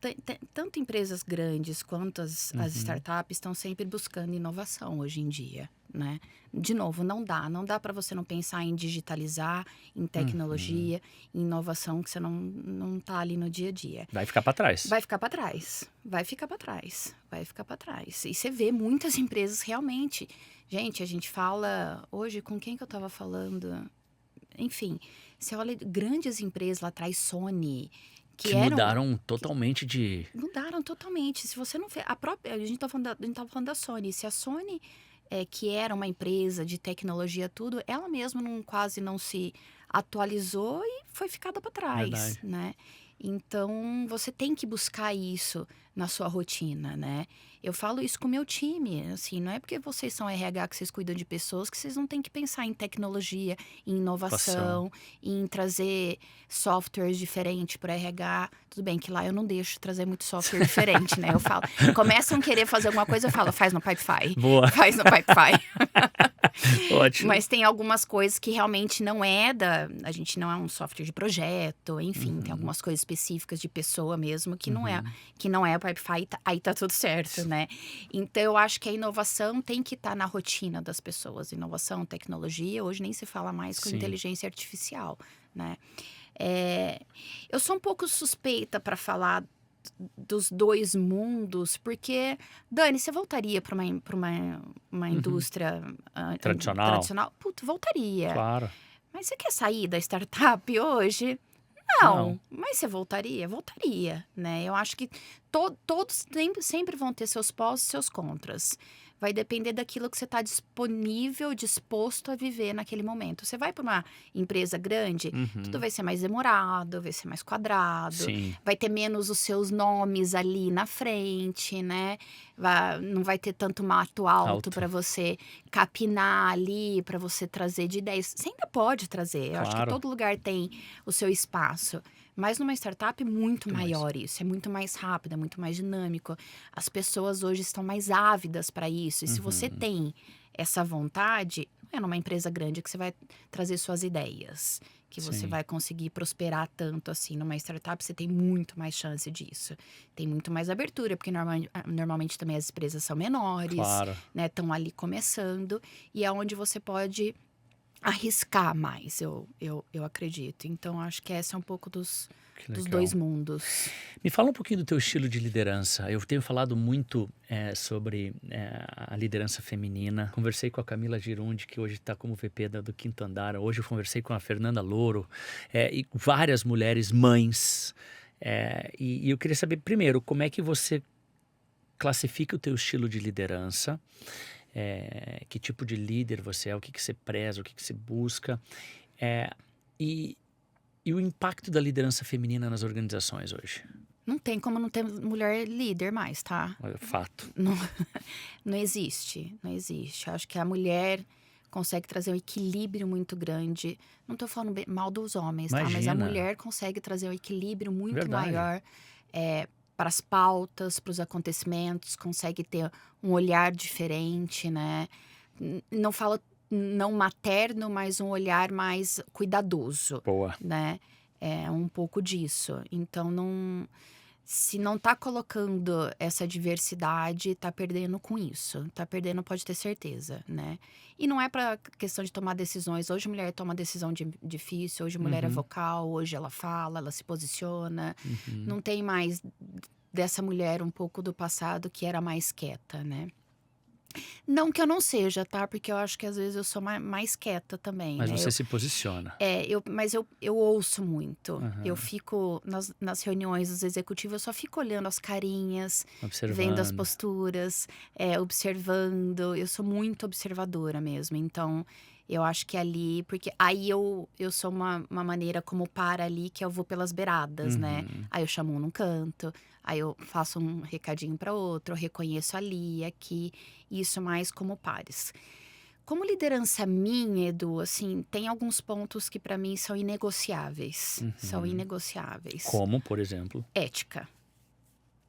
tanto empresas grandes quanto as startups estão sempre buscando inovação hoje em dia, né? De novo, não dá para você não pensar em digitalizar, em tecnologia, em inovação que você não tá ali no dia a dia. Vai ficar para trás. Vai ficar para trás, vai ficar para trás, vai ficar para trás. E você vê muitas empresas realmente. Gente, a gente fala hoje com quem que eu tava falando? Enfim, você olha grandes empresas lá atrás, Sony, Que mudaram totalmente de... Mudaram totalmente. Se você não vê, a gente tá falando da Sony. Se a Sony, que era uma empresa de tecnologia tudo, ela mesma quase não se atualizou e foi ficada para trás, Verdade. né? Então, você tem que buscar isso na sua rotina, né? Eu falo isso com o meu time, assim, não é porque vocês são RH que vocês cuidam de pessoas que vocês não têm que pensar em tecnologia, em inovação, em trazer softwares diferentes para RH. Tudo bem que lá eu não deixo trazer muito software diferente, né? Eu falo, começam a querer fazer alguma coisa, eu falo, faz no Pipefy. Boa. Faz no Pipefy. Ótimo. Mas tem algumas coisas que realmente não é a gente não é um software de projeto, enfim, tem algumas coisas específicas de pessoa mesmo que não é o Pipefy, aí tá tudo certo, né? Então eu acho que a inovação tem que estar na rotina das pessoas. Inovação, tecnologia, hoje nem se fala mais com inteligência artificial, né? Eu sou um pouco suspeita para falar dos dois mundos, porque, Dani, você voltaria para uma indústria tradicional? Puta, voltaria. Claro. Mas você quer sair da startup hoje? Não. Mas você voltaria? Voltaria, né? Eu acho que todos sempre vão ter seus pós e seus contras. Vai depender daquilo que você está disponível, disposto a viver naquele momento. Você vai para uma empresa grande, tudo vai ser mais demorado, vai ser mais quadrado, vai ter menos os seus nomes ali na frente, né? Não vai ter tanto mato alto para você capinar ali, para você trazer de ideias. Você ainda pode trazer, eu acho que todo lugar tem o seu espaço. Mas numa startup é muito maior isso, é muito mais rápido, é muito mais dinâmico. As pessoas hoje estão mais ávidas para isso. E se você tem essa vontade, não é numa empresa grande que você vai trazer suas ideias, que você vai conseguir prosperar tanto assim. Numa startup você tem muito mais chance disso. Tem muito mais abertura, porque normalmente também as empresas são menores, né? Estão ali começando. E é onde você pode arriscar mais, eu acredito. Então, acho que esse é um pouco dos dois mundos. Me fala um pouquinho do teu estilo de liderança. Eu tenho falado muito sobre a liderança feminina. Conversei com a Camila Girundi, que hoje está como VP do Quinto Andar. Hoje eu conversei com a Fernanda Louro e várias mulheres mães. E eu queria saber, primeiro, como é que você classifica o teu estilo de liderança? Que tipo de líder você é, o que você preza, o que você busca, e o impacto da liderança feminina nas organizações hoje. Não tem como não ter mulher líder mais, tá? Fato. Não existe. Acho que a mulher consegue trazer um equilíbrio muito grande. Não tô falando mal dos homens, tá? Mas a mulher consegue trazer um equilíbrio muito maior para as pautas, para os acontecimentos, consegue ter um olhar diferente, né? Não falo não materno, mas um olhar mais cuidadoso. Boa. Né? É um pouco disso. Então, se não tá colocando essa diversidade, tá perdendo com isso. Tá perdendo, pode ter certeza, né? E não é para questão de tomar decisões. Hoje a mulher toma decisão difícil, hoje a mulher é vocal, hoje ela fala, ela se posiciona. Não tem mais dessa mulher um pouco do passado que era mais quieta, né? Não que eu não seja, tá? Porque eu acho que às vezes eu sou mais quieta também, Mas né? você se posiciona. Mas eu ouço muito. Eu fico nas reuniões dos executivos, eu só fico olhando as carinhas, vendo as posturas, observando. Eu sou muito observadora mesmo. Então, eu acho que ali... Porque aí eu sou uma maneira como para ali, que eu vou pelas beiradas, né? Aí eu chamo um num canto, aí eu faço um recadinho para outro, eu reconheço ali, aqui. Isso mais como pares. Como liderança minha, Edu, assim, tem alguns pontos que para mim são inegociáveis. São inegociáveis. Como, por exemplo? Ética.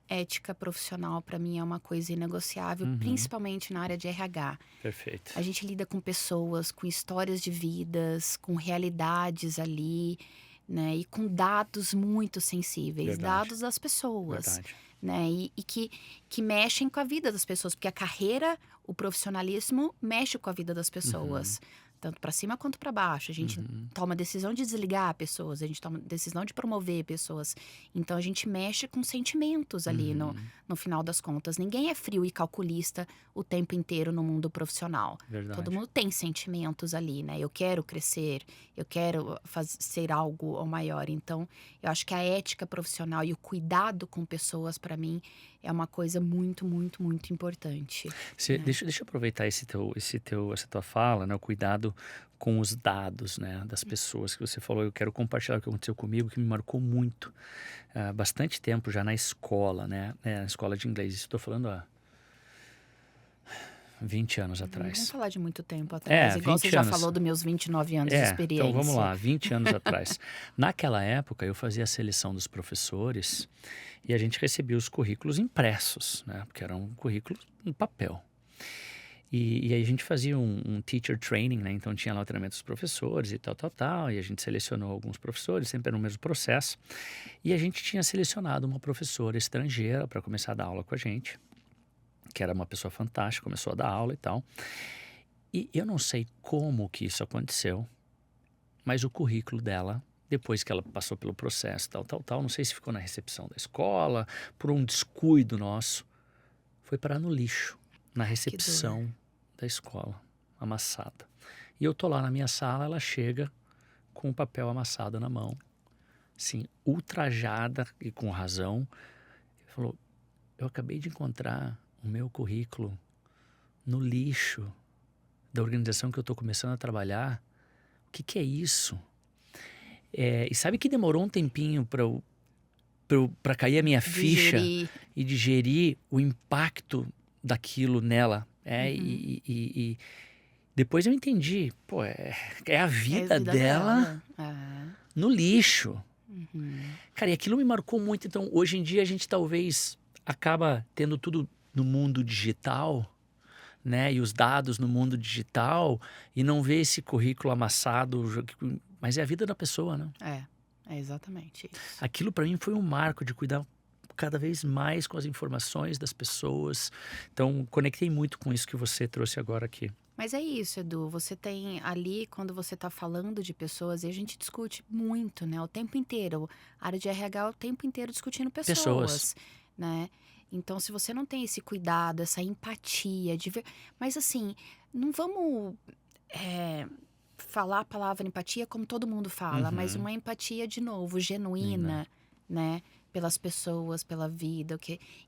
Ética profissional para mim é uma coisa inegociável, principalmente na área de RH. Perfeito. A gente lida com pessoas, com histórias de vidas, com realidades ali. né? E com dados muito sensíveis, Verdade. dados das pessoas, Verdade. né? E que mexem com a vida das pessoas, porque a carreira, o profissionalismo mexe com a vida das pessoas. Tanto para cima quanto para baixo. A gente toma decisão de desligar pessoas, a gente toma decisão de promover pessoas. Então a gente mexe com sentimentos ali no final das contas. Ninguém é frio e calculista o tempo inteiro no mundo profissional. Verdade. Todo mundo tem sentimentos ali, né? Eu quero crescer, eu quero ser algo ou maior. Então, eu acho que a ética profissional e o cuidado com pessoas, para mim, é uma coisa muito, muito, muito importante. Deixa eu aproveitar essa tua fala, né? O cuidado com os dados, né? Das pessoas que você falou. Eu quero compartilhar o que aconteceu comigo, que me marcou muito. Bastante tempo já na escola, né? Na escola de inglês. Isso estou falando há 20 anos Não atrás. vamos falar de muito tempo atrás, igual 20 você já anos. falou dos meus 29 anos de experiência. Então vamos lá, 20 anos atrás. Naquela época eu fazia a seleção dos professores e a gente recebia os currículos impressos, né? Porque eram currículos no papel. E aí a gente fazia um teacher training, né? Então tinha lá o treinamento dos professores e tal. E a gente selecionou alguns professores, sempre era o mesmo processo. E a gente tinha selecionado uma professora estrangeira para começar a dar aula com a gente, que era uma pessoa fantástica, começou a dar aula e tal. E eu não sei como que isso aconteceu, mas o currículo dela, depois que ela passou pelo processo, tal, não sei se ficou na recepção da escola, por um descuido nosso, foi parar no lixo, na recepção da escola, amassada. E eu tô lá na minha sala, ela chega com o papel amassado na mão, assim, ultrajada e com razão, falou: eu acabei de encontrar o meu currículo no lixo da organização que eu estou começando a trabalhar. O que é isso? E sabe que demorou um tempinho para cair a minha ficha e digerir o impacto daquilo nela. E depois eu entendi, pô, é a vida dela no lixo. Cara, e aquilo me marcou muito. Então, hoje em dia, a gente talvez acaba tendo tudo no mundo digital, né? E os dados no mundo digital, e não vê esse currículo amassado, mas é a vida da pessoa, né? É exatamente isso. Aquilo para mim foi um marco de cuidar cada vez mais com as informações das pessoas. Então, conectei muito com isso que você trouxe agora aqui. Mas é isso, Edu, você tem ali, quando você está falando de pessoas, e a gente discute muito, né? O tempo inteiro, a área de RH o tempo inteiro discutindo pessoas. Né? Então, se você não tem esse cuidado, essa empatia, mas assim, não vamos falar a palavra empatia como todo mundo fala, mas uma empatia, de novo, genuína, né? Pelas pessoas, pela vida,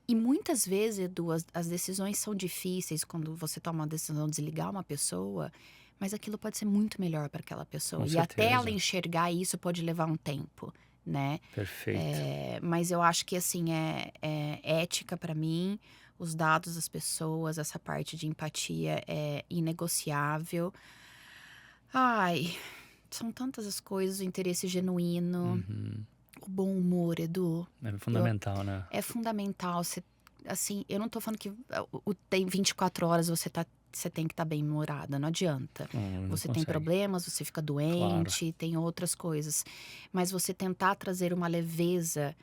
E muitas vezes, Edu, as decisões são difíceis quando você toma uma decisão de desligar uma pessoa, mas aquilo pode ser muito melhor para aquela pessoa. Com e certeza. até ela enxergar isso pode levar um tempo, né? Perfeito. Mas eu acho que, assim, é ética para mim, os dados das pessoas, essa parte de empatia é inegociável. Ai, são tantas as coisas, o interesse genuíno, o bom humor, Edu. É fundamental, né? É fundamental. Assim, eu não tô falando que tem 24 horas você tem que estar bem humorada, não adianta. Você tem problemas, você fica doente, tem outras coisas. Mas você tentar trazer uma leveza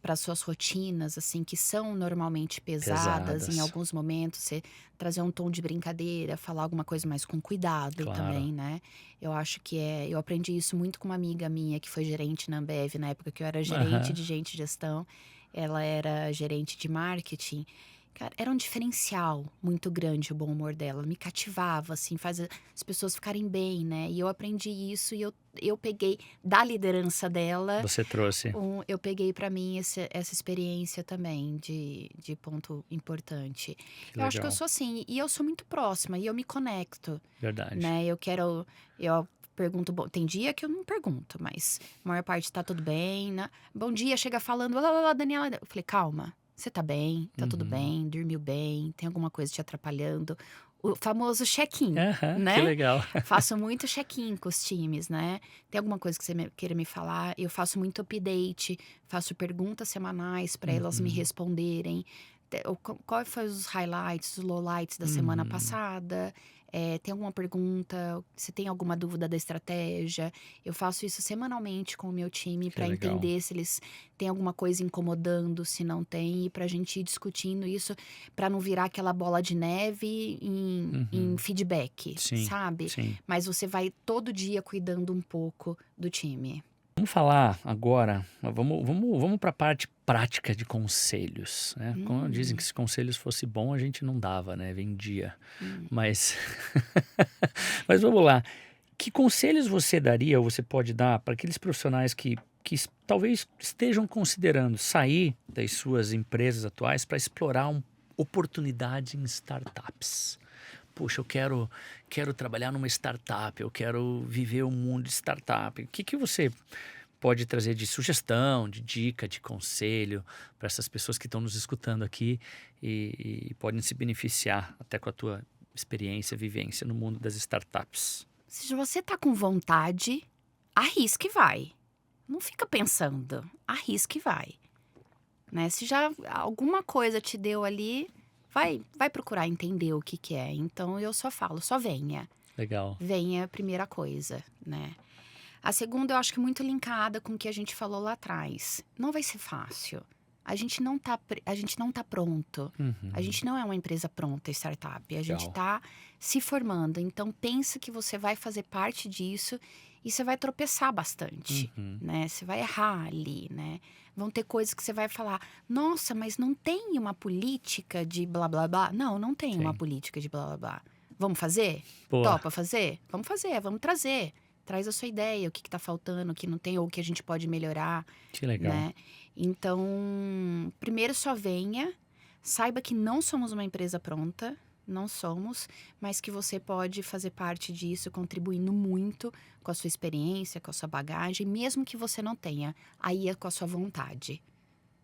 para suas rotinas, assim, que são normalmente pesadas. Em alguns momentos, você trazer um tom de brincadeira, falar alguma coisa mais com cuidado também, né? Eu acho que eu aprendi isso muito com uma amiga minha que foi gerente na Ambev, na época que eu era gerente de gente de gestão. Ela era gerente de marketing. Cara, era um diferencial muito grande o bom humor dela. Me cativava, assim, faz as pessoas ficarem bem, né? E eu aprendi isso e eu peguei da liderança dela. Você trouxe. Eu peguei pra mim essa experiência também de ponto importante. Eu acho que eu sou assim, e eu sou muito próxima, e eu me conecto. Verdade. Né? Eu pergunto, tem dia que eu não pergunto, mas a maior parte tá tudo bem, né? Bom dia, chega falando, lá, Daniela. Eu falei, calma. Você tá bem? Tá tudo bem? Dormiu bem? Tem alguma coisa te atrapalhando? O famoso check-in, né? Que legal. Faço muito check-in com os times, né? Tem alguma coisa que você queira me falar? Eu faço muito update, faço perguntas semanais para elas me responderem. Qual foi os highlights, os lowlights da semana passada? Tem alguma pergunta, se tem alguma dúvida da estratégia. Eu faço isso semanalmente com o meu time Que para legal. entender se eles têm alguma coisa incomodando, se não tem, e para a gente ir discutindo isso, para não virar aquela bola de neve em Uhum. feedback, Sim, sabe? sim. Mas você vai todo dia cuidando um pouco do time. Vamos falar agora, vamos para a parte prática de conselhos, né? Como dizem que Hum, se conselhos fosse bom, a gente não dava, né? Vendia. hum. Mas, mas vamos lá. Que conselhos você daria ou você pode dar para aqueles profissionais que talvez estejam considerando sair das suas empresas atuais para explorar oportunidade em startups? Puxa, quero trabalhar numa startup, eu quero viver o mundo de startup. O que você pode trazer de sugestão, de dica, de conselho para essas pessoas que estão nos escutando aqui e podem se beneficiar até com a tua experiência, vivência no mundo das startups? Se você tá com vontade, arrisque e vai. Não fica pensando, arrisque e vai. Né? Se já alguma coisa te deu ali, vai procurar entender o que que é. Então eu só falo, só venha. Legal. Venha é a primeira coisa, né? A segunda eu acho que é muito linkada com o que a gente falou lá atrás. Não vai ser fácil. A gente não tá pronto. A Uhum. gente não é uma empresa pronta, startup. A gente Legal. tá se formando. Então pensa que você vai fazer parte disso e você vai tropeçar bastante, Uhum. né? Você vai errar ali, né? Vão ter coisas que você vai falar: "Nossa, mas não tem uma política de blá blá blá". Não, não tem uma Sim. política de blá blá blá. Vamos fazer? Boa. Topa fazer? Vamos fazer, vamos trazer. Traz a sua ideia, o que tá faltando, o que não tem, ou o que a gente pode melhorar, Que legal. né? Então, primeiro só venha, saiba que não somos uma empresa pronta, não somos, mas que você pode fazer parte disso, contribuindo muito com a sua experiência, com a sua bagagem, mesmo que você não tenha, aí é com a sua vontade,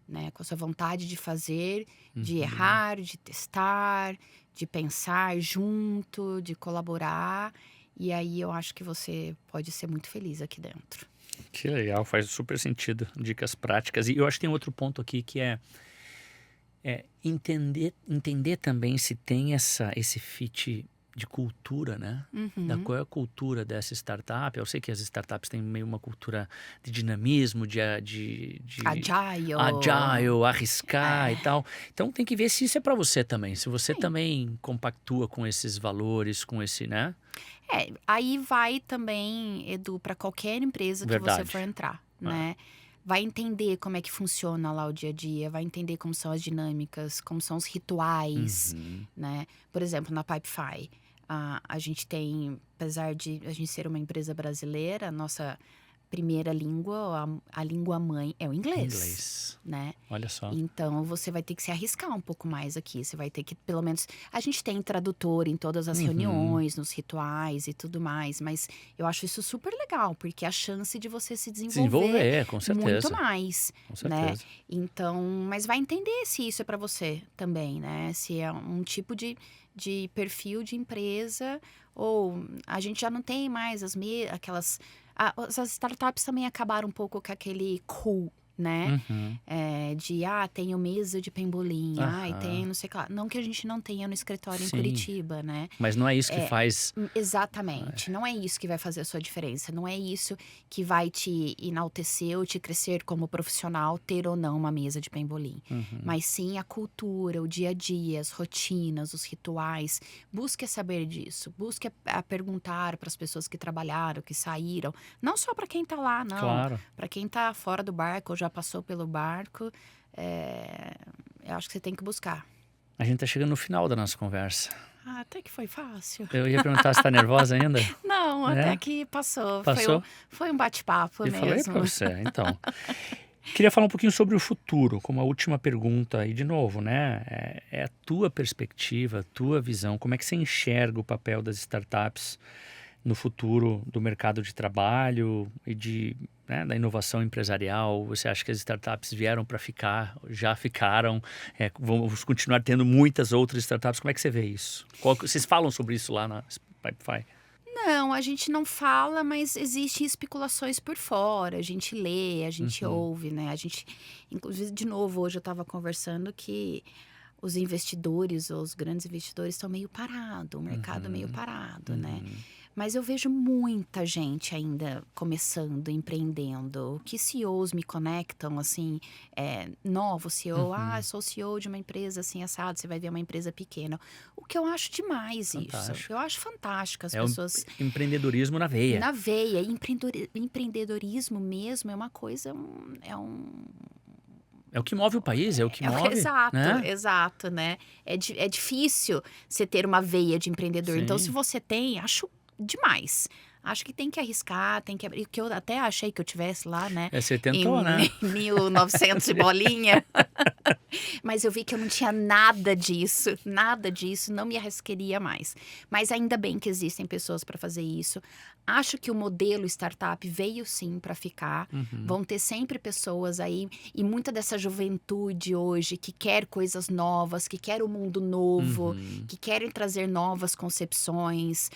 né? Com a sua vontade de fazer, de Uhum. errar, de testar, de pensar junto, de colaborar. E aí eu acho que você pode ser muito feliz aqui dentro. Que legal, faz super sentido. Dicas práticas. E eu acho que tem outro ponto aqui que é entender também se tem esse fit de cultura, né? Da Uhum. qual é a cultura dessa startup. Eu sei que as startups têm meio uma cultura de dinamismo, de Agile. agile, arriscar e É. tal. Então tem que ver se isso é para você também. Se você Sim. também compactua com esses valores, com esse, né? Aí vai também, Edu, para qualquer empresa que você for Verdade. entrar, É. né? Vai entender como é que funciona lá o dia a dia, vai entender como são as dinâmicas, como são os rituais, Uhum. né? Por exemplo, na Pipefy, a gente tem, apesar de a gente ser uma empresa brasileira, a nossa primeira língua, a língua mãe é o inglês, Inglês. né? Olha só. Então, você vai ter que se arriscar um pouco mais aqui. Você vai ter que, pelo menos. A gente tem tradutor em todas as Uhum. reuniões, nos rituais e tudo mais, mas eu acho isso super legal, porque é a chance de você se desenvolver Desenvolver, com muito certeza. mais, Com né? certeza. Então, mas vai entender se isso é para você também, né? Se é um tipo de perfil de empresa, ou a gente já não tem mais aquelas. As startups também acabaram um pouco com aquele cool, né? Uhum. Tenho mesa de pembolim, ai, tem Aham. não sei o que lá. Não que a gente não tenha no escritório em Sim. Curitiba, né? Mas não é isso que É, faz. exatamente. Não é isso que vai fazer a sua diferença. Não é isso que vai te enaltecer ou te crescer como profissional, ter ou não uma mesa de pembolim. Uhum. Mas sim a cultura, o dia a dia, as rotinas, os rituais. Busque saber disso. Busque a perguntar para as pessoas que trabalharam, que saíram. Não só para quem tá lá, não. Claro. Para quem tá fora do barco ou já passou pelo barco, eu acho que você tem que buscar. A gente tá chegando no final da nossa conversa. Até que foi fácil. Eu ia perguntar se tá nervosa ainda. Não, até É? que passou. Passou? Foi um bate-papo Eu falei pra mesmo. você, então. Queria falar um pouquinho sobre o futuro, como a última pergunta. E, de novo, né? É a tua perspectiva, a tua visão. Como é que você enxerga o papel das startups no futuro do mercado de trabalho e da inovação empresarial? Você acha que as startups vieram para ficar, já ficaram, vamos continuar tendo muitas outras startups? Como é que você vê isso? Vocês falam sobre isso lá na Pipefy? Não, a gente não fala, mas existem especulações por fora. A gente lê, a gente Uhum. ouve, né? A gente, inclusive, de novo, hoje eu estava conversando que os investidores, os grandes investidores estão meio parado, o mercado meio parado, né? Mas eu vejo muita gente ainda começando, empreendendo, que CEOs me conectam, assim, novo CEO, eu sou CEO de uma empresa assim, assado, você vai ver uma empresa pequena. O que eu acho demais isso. Eu acho fantástico as pessoas... empreendedorismo na veia. Na veia. Empreendedorismo mesmo é uma coisa, É o que move o país, é o que move. Exato, né? exato, né? É difícil você ter uma veia de empreendedor. Sim. Então, se você tem, acho demais. Acho que tem que arriscar, tem que... Que eu até achei que eu tivesse lá, né? Você tentou, né? Em 1900 e bolinha. Mas eu vi que eu não tinha nada disso, não me arriscaria mais. Mas ainda bem que existem pessoas para fazer isso. Acho que o modelo startup veio sim para ficar. Vão ter sempre pessoas aí, e muita dessa juventude hoje que quer coisas novas, que quer o mundo novo, que querem trazer novas concepções,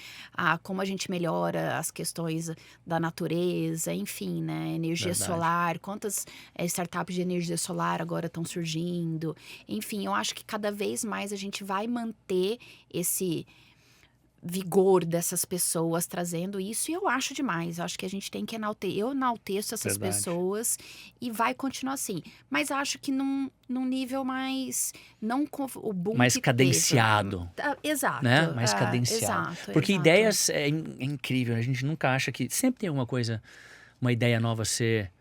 como a gente melhora as questões da natureza, enfim, né? Energia solar, quantas startups de energia solar agora estão surgindo. Enfim, eu acho que cada vez mais a gente vai manter esse vigor dessas pessoas trazendo isso, e eu acho demais. Eu acho que a gente tem que eu enalteço essas pessoas e vai continuar assim. Mas acho que num nível mais, não com o boom mais que cadenciado. teve. Exato. Né? Mais cadenciado. Exato, porque exato. ideias é incrível, a gente nunca acha que... Sempre tem alguma coisa, uma ideia nova a ser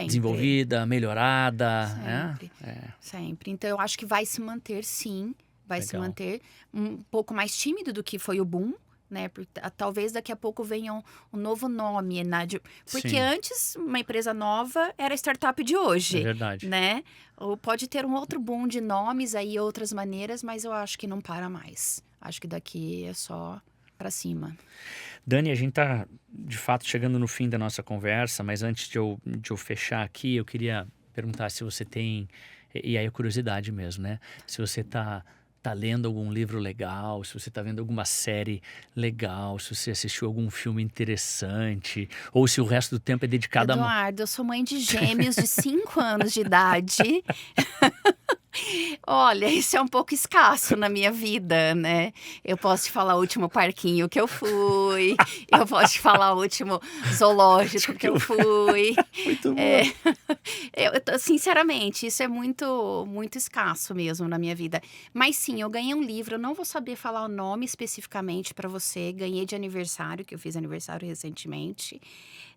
desenvolvida, melhorada. Sempre. Então, eu acho que vai se manter, sim. Vai se manter um pouco mais tímido do que foi o boom, né? Talvez daqui a pouco venha um novo nome, né? Porque antes, uma empresa nova era a startup de hoje. É verdade. Né? Ou pode ter um outro boom de nomes aí, outras maneiras, mas eu acho que não para mais. Acho que daqui é só para cima. Dani, a gente tá, de fato, chegando no fim da nossa conversa, mas antes de eu fechar aqui, eu queria perguntar se você tem, e aí é curiosidade mesmo, né? Se você tá lendo algum livro legal, se você tá vendo alguma série legal, se você assistiu algum filme interessante, ou se o resto do tempo é dedicado Eduardo, eu sou mãe de gêmeos de 5 anos de idade. Olha, isso é um pouco escasso na minha vida, né? Eu posso te falar o último parquinho que eu fui, eu posso te falar o último zoológico que eu fui. Muito bom. Sinceramente, isso é muito, muito escasso mesmo na minha vida. Mas sim, eu ganhei um livro, eu não vou saber falar o nome especificamente para você. Ganhei de aniversário, que eu fiz aniversário recentemente.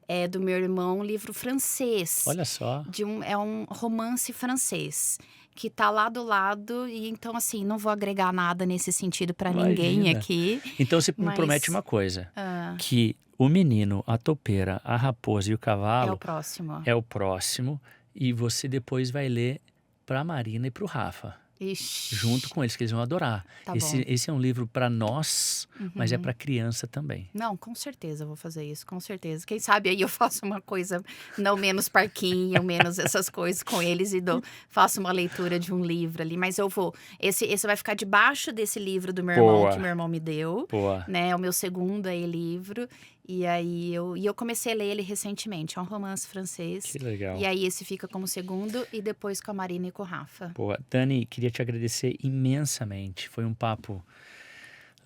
É do meu irmão, um livro francês. Olha só. É um romance francês. Que tá lá do lado, e então, assim, não vou agregar nada nesse sentido para ninguém aqui. Então, você me promete uma coisa, que o menino, a topeira, a raposa e o cavalo... É o próximo. É o próximo, e você depois vai ler pra Marina e pro Rafa. Ixi. Junto com eles, que eles vão adorar. Esse é um livro para nós, mas é para criança também. Não, com certeza eu vou fazer isso, com certeza. Quem sabe aí eu faço uma coisa não menos parquinho, menos essas coisas com eles e faço uma leitura de um livro ali. Mas eu vou... Esse vai ficar debaixo desse livro do meu irmão, que meu irmão me deu. Né? É o meu segundo aí livro. E aí eu comecei a ler ele recentemente. É um romance francês. Que legal. E aí esse fica como segundo e depois com a Marina e com o Rafa. Boa. Dani, queria te agradecer imensamente. Foi um papo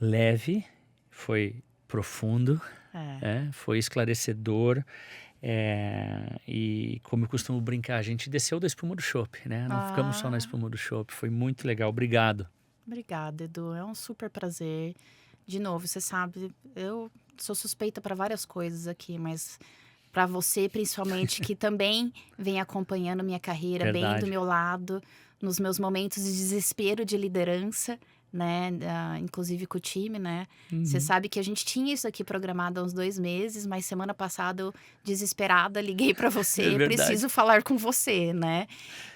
leve, foi profundo, foi esclarecedor. E como eu costumo brincar, a gente desceu da espuma do chopp, né? Não ficamos só na espuma do chopp. Foi muito legal. Obrigado. Obrigada, Edu. É um super prazer. De novo, você sabe, eu sou suspeita para várias coisas aqui, mas para você, principalmente, que também vem acompanhando minha carreira, bem do meu lado, nos meus momentos de desespero de liderança, né? Inclusive com o time, né? Você sabe que a gente tinha isso aqui programado há uns 2 meses, mas semana passada eu, desesperada, liguei para você, preciso falar com você, né?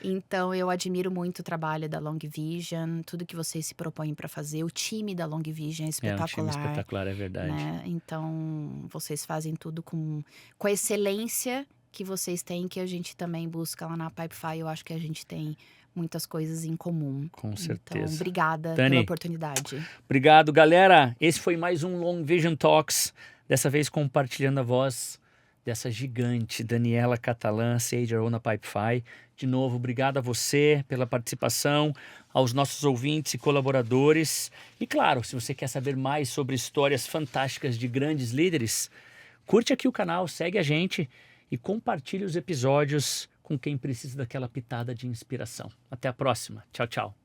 Então, eu admiro muito o trabalho da Long Vision, tudo que vocês se propõem para fazer. O time da Long Vision é espetacular. É um time espetacular, é verdade. Né? Então, vocês fazem tudo com a excelência que vocês têm, que a gente também busca lá na Pipefy. Eu acho que a gente tem muitas coisas em comum. Com certeza. Então, obrigada Dani, pela oportunidade. Obrigado, galera. Esse foi mais um Long Vision Talks. Dessa vez compartilhando a voz dessa gigante, Daniela Catalã, Sage Arona Pipefy. De novo, obrigado a você pela participação, aos nossos ouvintes e colaboradores. E claro, se você quer saber mais sobre histórias fantásticas de grandes líderes, curte aqui o canal, segue a gente e compartilhe os episódios com quem precisa daquela pitada de inspiração. Até a próxima. Tchau, tchau.